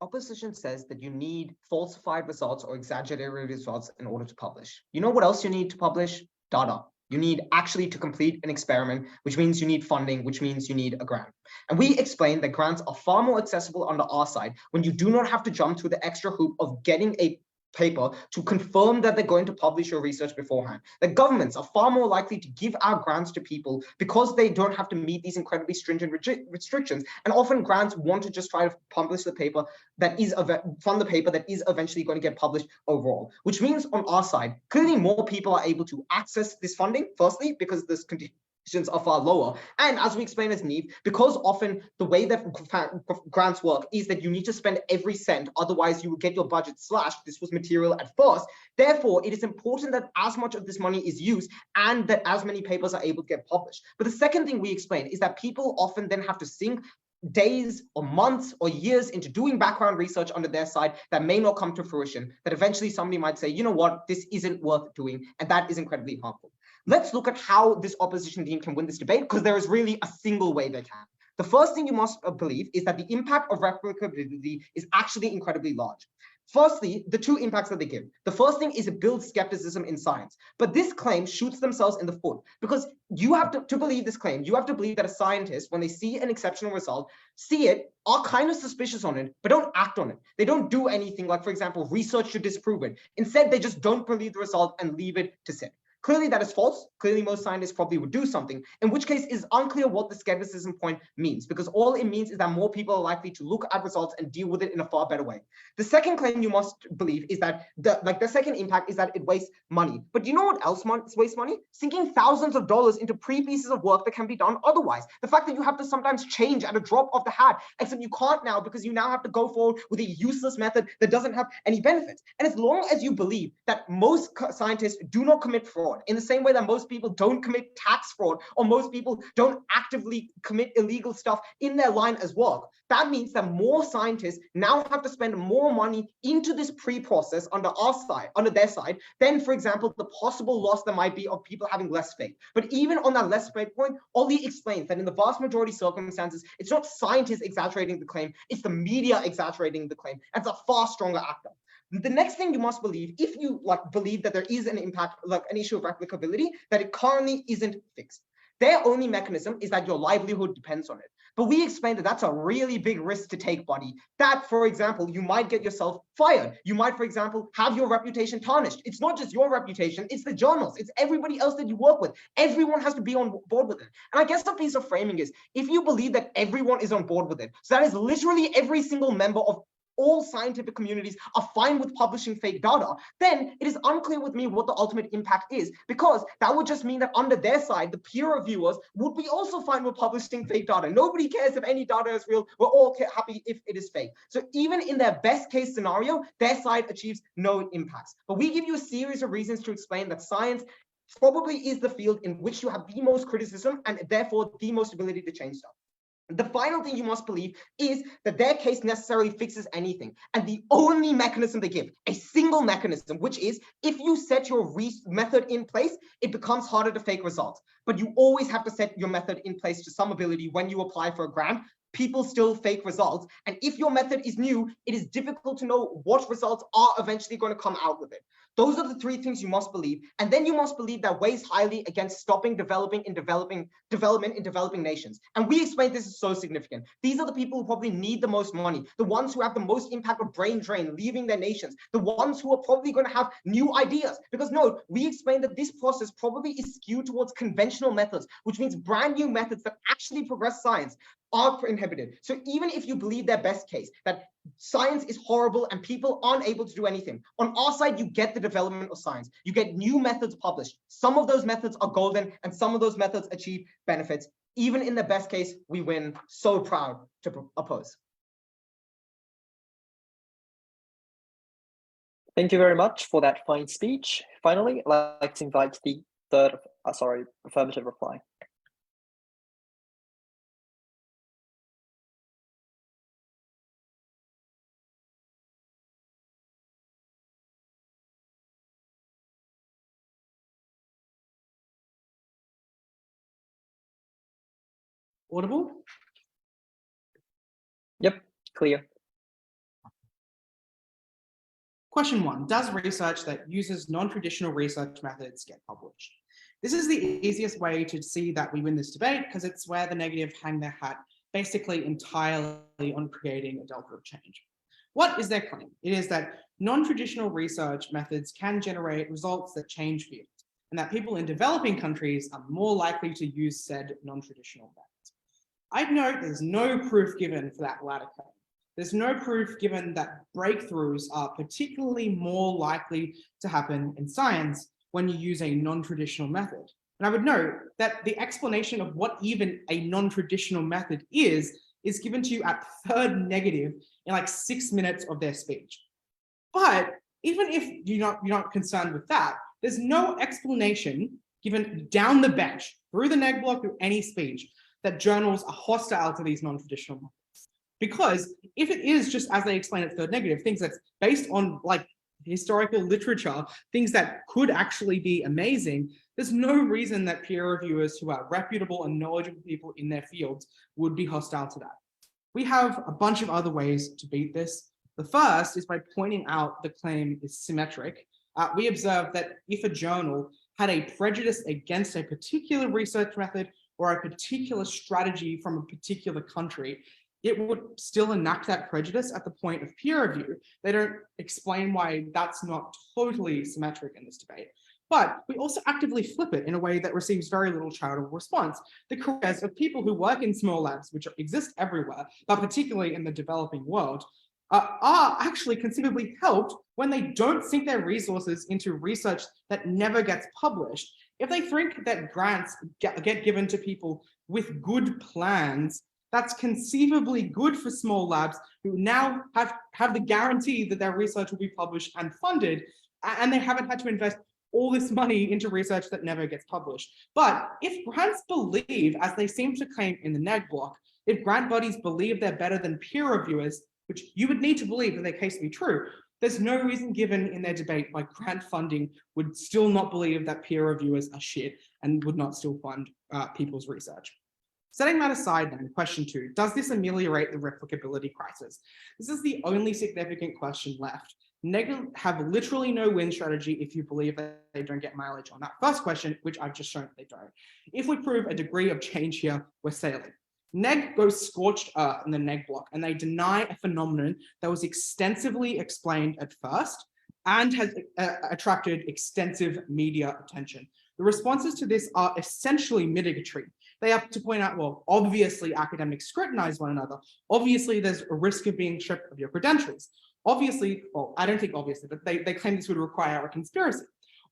opposition says that you need falsified results or exaggerated results in order to publish. You know what else you need to publish? Data. You need actually to complete an experiment, which means you need funding, which means you need a grant. And we explained that grants are far more accessible under our side when you do not have to jump through the extra hoop of getting a paper to confirm that they're going to publish your research beforehand. The governments are far more likely to give out grants to people because they don't have to meet these incredibly stringent restrictions. And often grants want to just try to publish the paper that is fund the paper that is eventually going to get published overall, which means on our side, clearly more people are able to access this funding, firstly, because this conditions are far lower. And as we explained as Niamh, because often the way that grants work is that you need to spend every cent, otherwise you will get your budget slashed. This was material at first. Therefore, it is important that as much of this money is used and that as many papers are able to get published. But the second thing we explain is that people often then have to sink days or months or years into doing background research under their side that may not come to fruition, that eventually somebody might say, you know what, this isn't worth doing, and that is incredibly harmful. Let's look at how this opposition team can win this debate, because there is really a single way they can. The first thing you must believe is that the impact of replicability is actually incredibly large. Firstly, the two impacts that they give. The first thing is it builds skepticism in science. But this claim shoots themselves in the foot, because you have to believe this claim, you have to believe that a scientist, when they see an exceptional result, see it, are kind of suspicious on it, but don't act on it. They don't do anything like, for example, research to disprove it. Instead, they just don't believe the result and leave it to sit. Clearly, that is false. Clearly, most scientists probably would do something, in which case it's unclear what the skepticism point means, because all it means is that more people are likely to look at results and deal with it in a far better way. The second claim you must believe is that the second impact is that it wastes money. But do you know what else wastes money? Sinking thousands of dollars into pre-pieces of work that can be done otherwise. The fact that you have to sometimes change at a drop of the hat, except you can't now because you now have to go forward with a useless method that doesn't have any benefits. And as long as you believe that most scientists do not commit fraud, in the same way that most people don't commit tax fraud, or most people don't actively commit illegal stuff in their line as work, that means that more scientists now have to spend more money into this pre-process under their side, than, for example, the possible loss that might be of people having less faith. But even on that less faith point, Ollie explains that in the vast majority of circumstances, it's not scientists exaggerating the claim, it's the media exaggerating the claim. And it's a far stronger actor. The next thing you must believe, if you believe that there is an impact, like an issue of replicability, that it currently isn't fixed. Their only mechanism is that your livelihood depends on it. But we explained that that's a really big risk to take, buddy. That, for example, you might get yourself fired. You might, for example, have your reputation tarnished. It's not just your reputation, it's the journals, it's everybody else that you work with. Everyone has to be on board with it. And I guess the piece of framing is, if you believe that everyone is on board with it, so that is literally every single member of all scientific communities are fine with publishing fake data, then it is unclear with me what the ultimate impact is, because that would just mean that under their side, the peer reviewers would be also fine with publishing fake data. Nobody cares if any data is real. We're all happy if it is fake. So even in their best case scenario, their side achieves no impacts. But we give you a series of reasons to explain that science probably is the field in which you have the most criticism and therefore the most ability to change stuff. The final thing you must believe is that their case necessarily fixes anything. And the only mechanism they give, a single mechanism, which is if you set your method in place, it becomes harder to fake results. But you always have to set your method in place to some ability when you apply for a grant. People still fake results. And if your method is new, it is difficult to know what results are eventually going to come out with it. Those are the three things you must believe. And then you must believe that weighs highly against stopping development in developing nations. And we explained this is so significant. These are the people who probably need the most money, the ones who have the most impact of brain drain, leaving their nations, the ones who are probably going to have new ideas. Because no, we explained that this process probably is skewed towards conventional methods, which means brand new methods that actually progress science are prohibited. So even if you believe their best case, that science is horrible and people aren't able to do anything, on our side, you get the development of science. You get new methods published. Some of those methods are golden and some of those methods achieve benefits. Even in the best case, we win. So proud to oppose. Thank you very much for that fine speech. Finally, I'd like to invite the third, affirmative reply. Audible? Yep, clear. Question 1, does research that uses non-traditional research methods get published? This is the easiest way to see that we win this debate because it's where the negative hang their hat basically entirely on creating a delta of change. What is their claim? It is that non-traditional research methods can generate results that change fields, and that people in developing countries are more likely to use said non-traditional methods. I'd note there's no proof given for that latter claim. There's no proof given that breakthroughs are particularly more likely to happen in science when you use a non-traditional method. And I would note that the explanation of what even a non-traditional method is given to you at third negative in like 6 minutes of their speech. But even if you're not concerned with that, there's no explanation given down the bench through the neg block through any speech that journals are hostile to these non-traditional methods. Because if it is just as they explain at third negative, things that's based on like historical literature, things that could actually be amazing, there's no reason that peer reviewers who are reputable and knowledgeable people in their fields would be hostile to that. We have a bunch of other ways to beat this. The first is by pointing out the claim is symmetric. We observed that if a journal had a prejudice against a particular research method or a particular strategy from a particular country, it would still enact that prejudice at the point of peer review. They don't explain why that's not totally symmetric in this debate. But we also actively flip it in a way that receives very little charitable response. The careers of people who work in small labs, which exist everywhere, but particularly in the developing world, are actually conceivably helped when they don't sink their resources into research that never gets published. If they think that grants get given to people with good plans, that's conceivably good for small labs who now have the guarantee that their research will be published and funded, and they haven't had to invest all this money into research that never gets published. But if grants believe, as they seem to claim in the neg block, if grant bodies believe they're better than peer reviewers, which you would need to believe that their case to be true, there's no reason given in their debate why grant funding would still not believe that peer reviewers are shit and would not still fund people's research. Setting that aside then, question 2, does this ameliorate the replicability crisis? This is the only significant question left. Neg have literally no win strategy if you believe that they don't get mileage on that first question, which I've just shown they don't. If we prove a degree of change here, we're sailing. Neg goes scorched earth in the neg block, and they deny a phenomenon that was extensively explained at first and has attracted extensive media attention. The responses to this are essentially mitigatory. They have to point out, well, obviously academics scrutinize one another. Obviously, there's a risk of being stripped of your credentials. Obviously, well, I don't think obviously, but they claim this would require a conspiracy.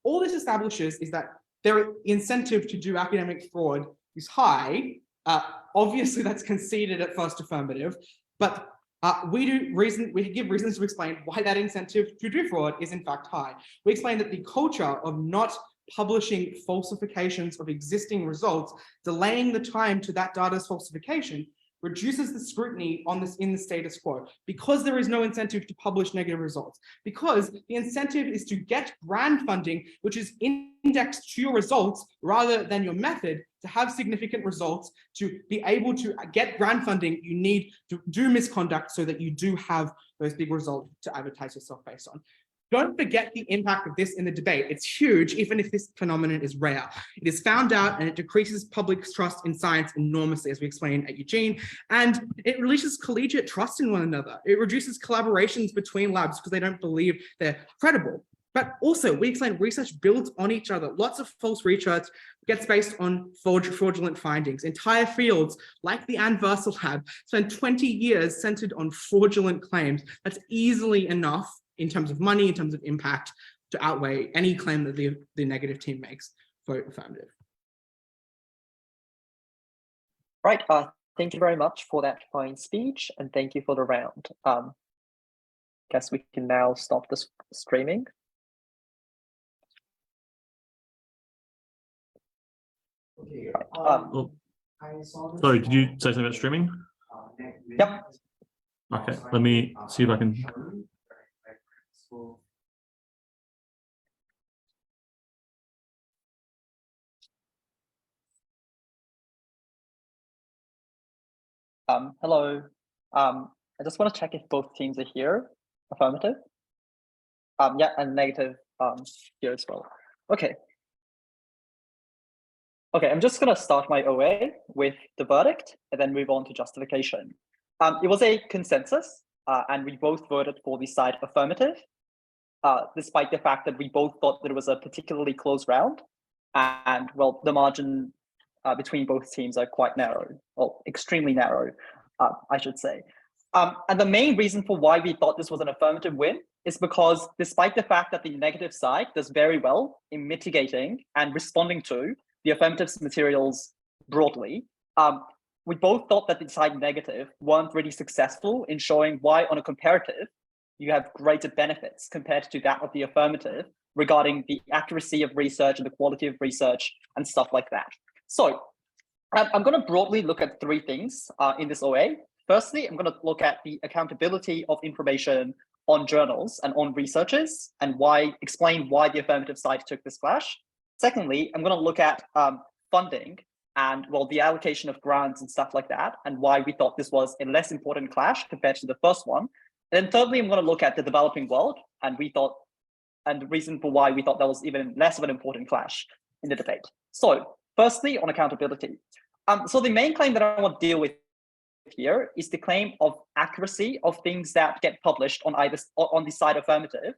All this establishes is that their incentive to do academic fraud is high. Obviously, that's conceded at first affirmative, but we give reasons to explain why that incentive to do fraud is in fact high. We explain that the culture of not publishing falsifications of existing results, delaying the time to that data's falsification, reduces the scrutiny on this in the status quo because there is no incentive to publish negative results, because the incentive is to get grant funding, which is indexed to your results rather than your method. To have significant results, to be able to get grant funding, you need to do misconduct so that you do have those big results to advertise yourself based on. Don't forget the impact of this in the debate. It's huge, even if this phenomenon is rare. It is found out and it decreases public trust in science enormously, as we explained at Eugene, and it releases collegiate trust in one another. It reduces collaborations between labs because they don't believe they're credible. But also, we explain research builds on each other. Lots of false research gets based on fraudulent findings. Entire fields, like the Anversal Lab, spend 20 years centered on fraudulent claims. That's easily enough in terms of money, in terms of impact, to outweigh any claim that the negative team makes for affirmative. Right, thank you very much for that fine speech, and thank you for the round. Guess we can now stop the streaming. Sorry, did you say something about streaming? Yep. Okay, let me see if I can. Hello. I just want to check if both teams are here. Affirmative. Yeah, and negative here as well. Okay. Okay, I'm just gonna start my OA with the verdict and then move on to justification. It was a consensus, and we both voted for the side affirmative, despite the fact that we both thought that it was a particularly close round, and well, the margin between both teams are quite narrow, well, extremely narrow, I should say. And the main reason for why we thought this was an affirmative win is because despite the fact that the negative side does very well in mitigating and responding to the affirmative materials broadly, we both thought that the side negative weren't really successful in showing why on a comparative you have greater benefits compared to that of the affirmative regarding the accuracy of research and the quality of research and stuff like that. So I'm going to broadly look at three things in this OA. Firstly, I'm going to look at the accountability of information on journals and on researchers and explain why the affirmative side took this clash. Secondly, I'm going to look at funding and well, the allocation of grants and stuff like that, and why we thought this was a less important clash compared to the first one. And then thirdly, I'm going to look at the developing world, and the reason for why we thought that was even less of an important clash in the debate. So firstly, on accountability. So the main claim that I want to deal with here is the claim of accuracy of things that get published on the side affirmative,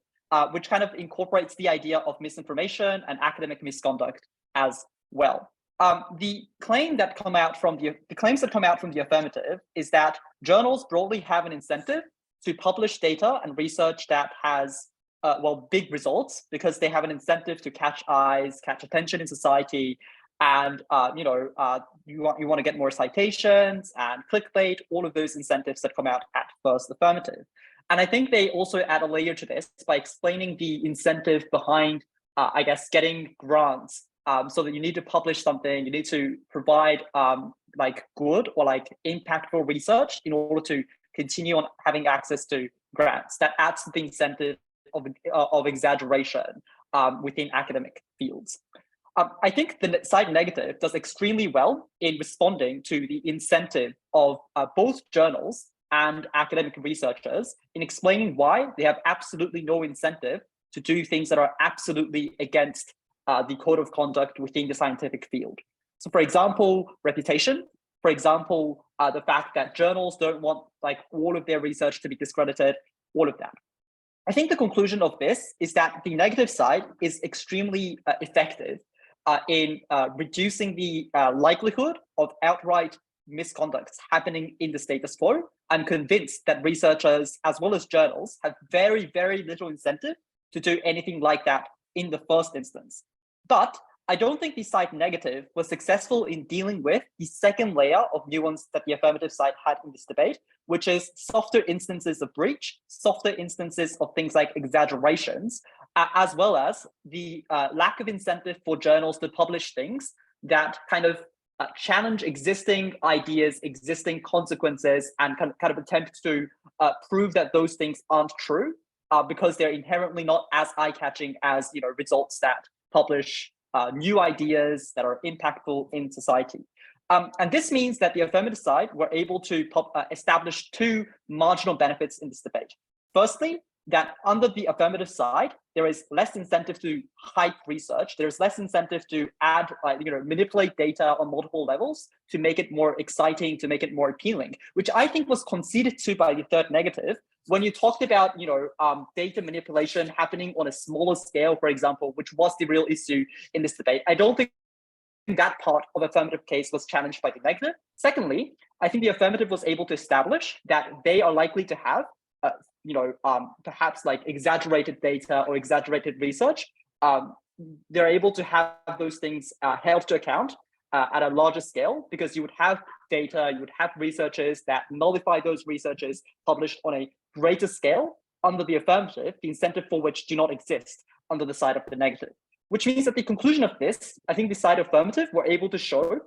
which kind of incorporates the idea of misinformation and academic misconduct as well. The claims that come out from the affirmative is that journals broadly have an incentive to publish data and research that has big results, because they have an incentive to catch eyes, catch attention in society, and you want to get more citations and clickbait, all of those incentives that come out at first affirmative. And I think they also add a layer to this by explaining the incentive behind, I guess, getting grants. So that you need to publish something, you need to provide like good or like impactful research in order to continue on having access to grants. That adds to the incentive of exaggeration within academic fields. I think the side negative does extremely well in responding to the incentive of both journals and academic researchers in explaining why they have absolutely no incentive to do things that are absolutely against the code of conduct within the scientific field. So for example, reputation, for example, the fact that journals don't want like all of their research to be discredited, all of that. I think the conclusion of this is that the negative side is extremely effective in reducing the likelihood of outright misconducts happening in the status quo. I'm convinced that researchers as well as journals have very, very little incentive to do anything like that in the first instance. But I don't think the side negative was successful in dealing with the second layer of nuance that the affirmative side had in this debate, which is softer instances of breach, softer instances of things like exaggerations, as well as the lack of incentive for journals to publish things that kind of challenge existing ideas, existing consequences, and kind of attempt to prove that those things aren't true because they're inherently not as eye-catching as results that publish new ideas that are impactful in society. And this means that the affirmative side were able to establish two marginal benefits in this debate. Firstly, that under the affirmative side, there is less incentive to hype research. There's less incentive to add, manipulate data on multiple levels to make it more exciting, to make it more appealing, which I think was conceded to by the third negative. When you talked about, data manipulation happening on a smaller scale, for example, which was the real issue in this debate, I don't think that part of affirmative case was challenged by the negative. Secondly, I think the affirmative was able to establish that they are likely to have perhaps like exaggerated data or exaggerated research. They're able to have those things held to account at a larger scale, because you would have data, you would have researchers that nullify those researchers published on a greater scale under the affirmative, the incentive for which do not exist under the side of the negative. Which means at the conclusion of this, I think the side affirmative were able to show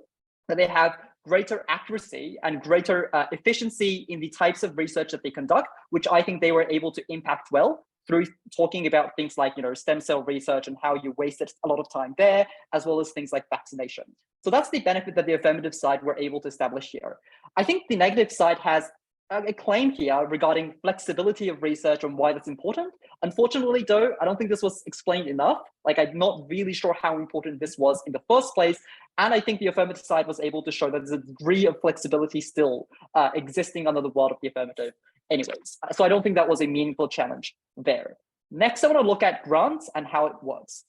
that they have greater accuracy and greater efficiency in the types of research that they conduct, which I think they were able to impact well through talking about things like stem cell research and how you wasted a lot of time there, as well as things like vaccination. So that's the benefit that the affirmative side were able to establish here. I think the negative side has a claim here regarding flexibility of research and why that's important. Unfortunately, though, I don't think this was explained enough. Like, I'm not really sure how important this was in the first place. And I think the affirmative side was able to show that there's a degree of flexibility still existing under the world of the affirmative anyways. So I don't think that was a meaningful challenge there. Next, I want to look at grants and how it works.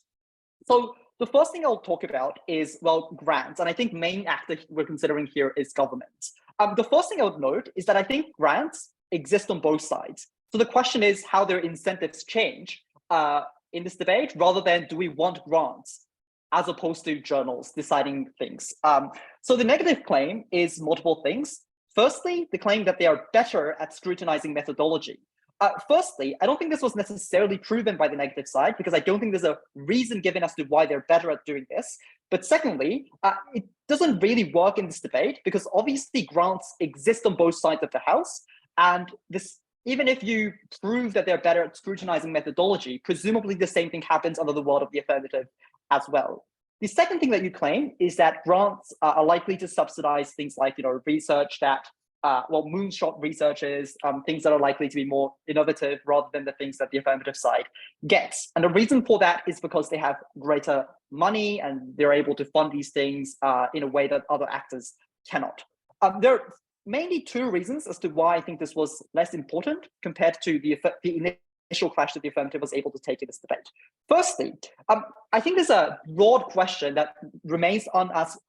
So the first thing I'll talk about is, well, grants. And I think main actor we're considering here is government. The first thing I would note is that I think grants exist on both sides. So the question is how their incentives change in this debate, rather than do we want grants as opposed to journals deciding things. So the negative claim is multiple things. Firstly, the claim that they are better at scrutinizing methodology. Firstly, I don't think this was necessarily proven by the negative side, because I don't think there's a reason given as to why they're better at doing this. But secondly, it doesn't really work in this debate, because obviously grants exist on both sides of the house. And this, even if you prove that they're better at scrutinizing methodology, presumably the same thing happens under the world of the affirmative as well. The second thing that you claim is that grants are likely to subsidize things like, research that moonshot researches, things that are likely to be more innovative rather than the things that the affirmative side gets. And the reason for that is because they have greater money and they're able to fund these things in a way that other actors cannot. There are mainly two reasons as to why I think this was less important compared to the initial clash that the affirmative was able to take in this debate. Firstly, I think there's a broad question that remains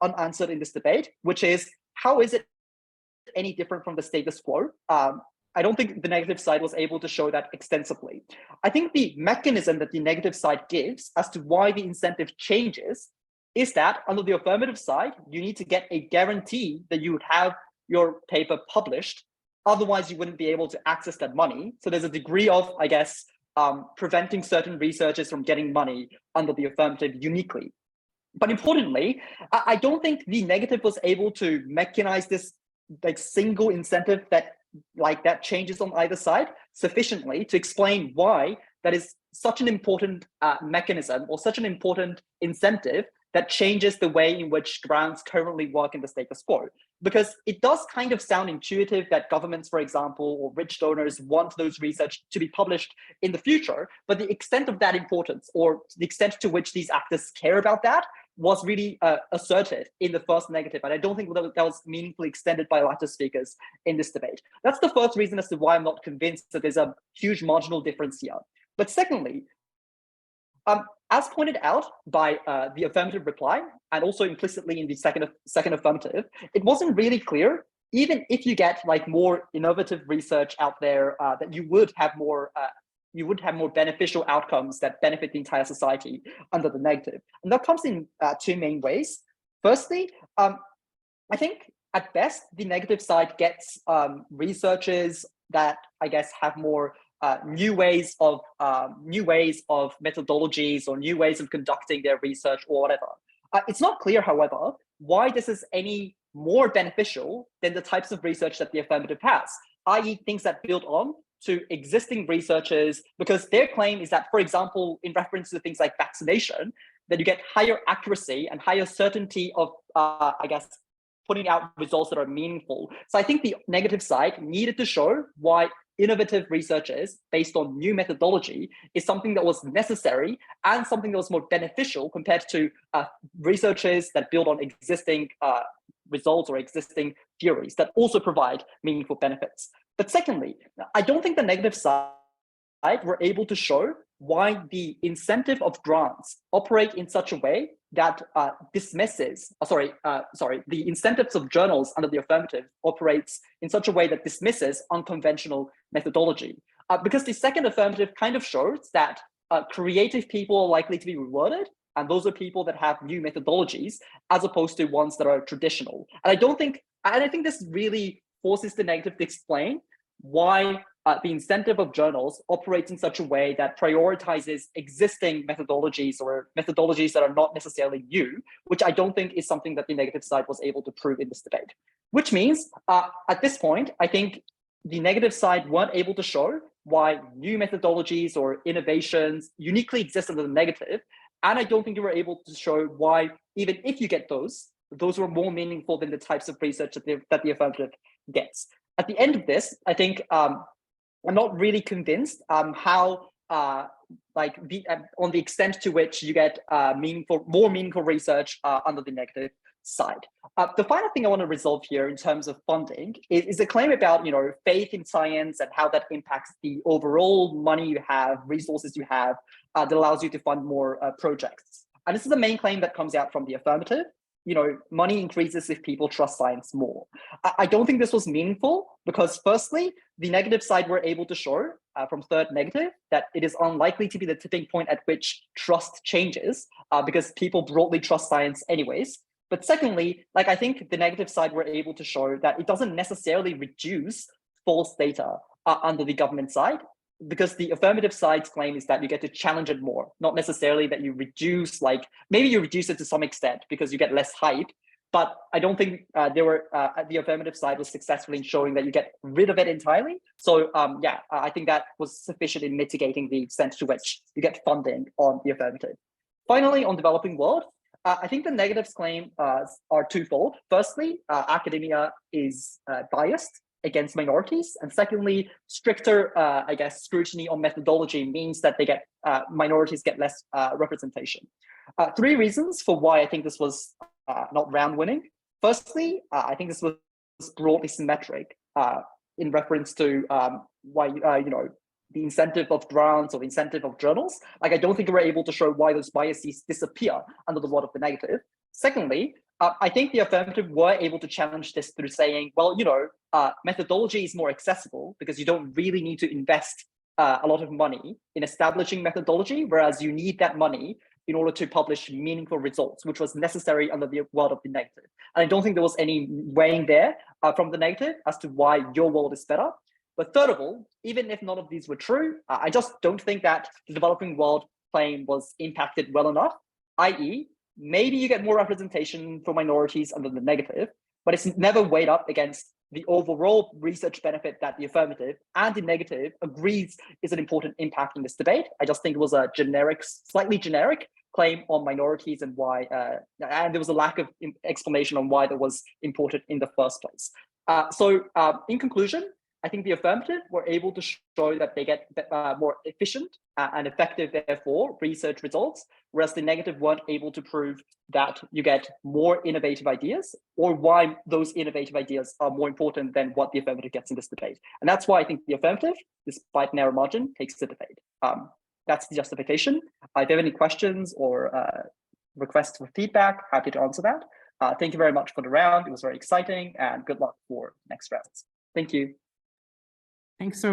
unanswered in this debate, which is, how is it any different from the status quo? I don't think the negative side was able to show that extensively. I think the mechanism that the negative side gives as to why the incentive changes is that under the affirmative side, you need to get a guarantee that you would have your paper published. Otherwise, you wouldn't be able to access that money. So there's a degree of, I guess, preventing certain researchers from getting money under the affirmative uniquely. But importantly, I don't think the negative was able to mechanize this like single incentive that changes on either side sufficiently to explain why that is such an important mechanism or such an important incentive that changes the way in which grants currently work in the status quo. Because it does kind of sound intuitive that governments, for example, or rich donors want those research to be published in the future, but the extent of that importance, or the extent to which these actors care about that, was really asserted in the first negative. And I don't think that was meaningfully extended by latter speakers in this debate. That's the first reason as to why I'm not convinced that there's a huge marginal difference here. But secondly, as pointed out by the affirmative reply, and also implicitly in the second affirmative, it wasn't really clear, even if you get like more innovative research out there, that you would have more beneficial outcomes that benefit the entire society under the negative. And that comes in two main ways. Firstly, I think at best, the negative side gets researchers that I guess have more new ways of methodologies or new ways of conducting their research or whatever. It's not clear, however, why this is any more beneficial than the types of research that the affirmative has, i.e. things that build on to existing researchers, because their claim is that, for example, in reference to things like vaccination, that you get higher accuracy and higher certainty of, I guess, putting out results that are meaningful. So I think the negative side needed to show why innovative researchers based on new methodology is something that was necessary and something that was more beneficial compared to researchers that build on existing results or existing theories that also provide meaningful benefits. But secondly, I don't think the negative side were able to show why the incentive of grants operate in such a way that the incentives of journals under the affirmative operates in such a way that dismisses unconventional methodology. Because the second affirmative kind of shows that creative people are likely to be rewarded, and those are people that have new methodologies, as opposed to ones that are traditional. And I think this really forces the negative to explain why the incentive of journals operates in such a way that prioritizes existing methodologies or methodologies that are not necessarily new, which I don't think is something that the negative side was able to prove in this debate. Which means at this point, I think the negative side weren't able to show why new methodologies or innovations uniquely exist under the negative. And I don't think you were able to show why, even if you get those were more meaningful than the types of research that the affirmative gets. at the end of this, I think I'm not really convinced how like on the extent to which you get more meaningful research under the negative side. The final thing I want to resolve here in terms of funding is a claim about faith in science and how that impacts the overall money you have, resources you have, that allows you to fund more projects. And this is the main claim that comes out from the affirmative. Money increases if people trust science more. I don't think this was meaningful because firstly, the negative side were able to show from third negative that it is unlikely to be the tipping point at which trust changes because people broadly trust science anyways. But secondly, I think the negative side were able to show that it doesn't necessarily reduce false data under the government side, because the affirmative side's claim is that you get to challenge it more, not necessarily that you reduce, maybe you reduce it to some extent because you get less hype, but I don't think the affirmative side was successful in showing that you get rid of it entirely. So yeah, I think that was sufficient in mitigating the extent to which you get funding on the affirmative. Finally, on developing world, I think the negatives claim are twofold. Firstly, academia is biased against minorities, and secondly, stricter, I guess, scrutiny on methodology means that they get minorities get less representation. Three reasons for why I think this was not round winning. Firstly, I think this was broadly symmetric in reference to why the incentive of grants or the incentive of journals. I don't think we were able to show why those biases disappear under the world of the negative. Secondly, I think the affirmative were able to challenge this through saying, well, methodology is more accessible because you don't really need to invest a lot of money in establishing methodology, whereas you need that money in order to publish meaningful results, which was necessary under the world of the negative. And I don't think there was any weighing there from the negative as to why your world is better. But third of all, even if none of these were true, I just don't think that the developing world claim was impacted well enough, i.e., maybe you get more representation for minorities under the negative, but it's never weighed up against the overall research benefit that the affirmative and the negative agrees is an important impact in this debate. I just think it was a slightly generic claim on minorities and why, and there was a lack of explanation on why that was important in the first place. So in conclusion, I think the affirmative were able to show that they get more efficient and effective, therefore, research results, whereas the negative weren't able to prove that you get more innovative ideas or why those innovative ideas are more important than what the affirmative gets in this debate. And that's why I think the affirmative, despite narrow margin, takes the debate. That's the justification. If you have any questions or requests for feedback, happy to answer that. Thank you very much for the round. It was very exciting, and good luck for next rounds. Thank you. Thanks so much.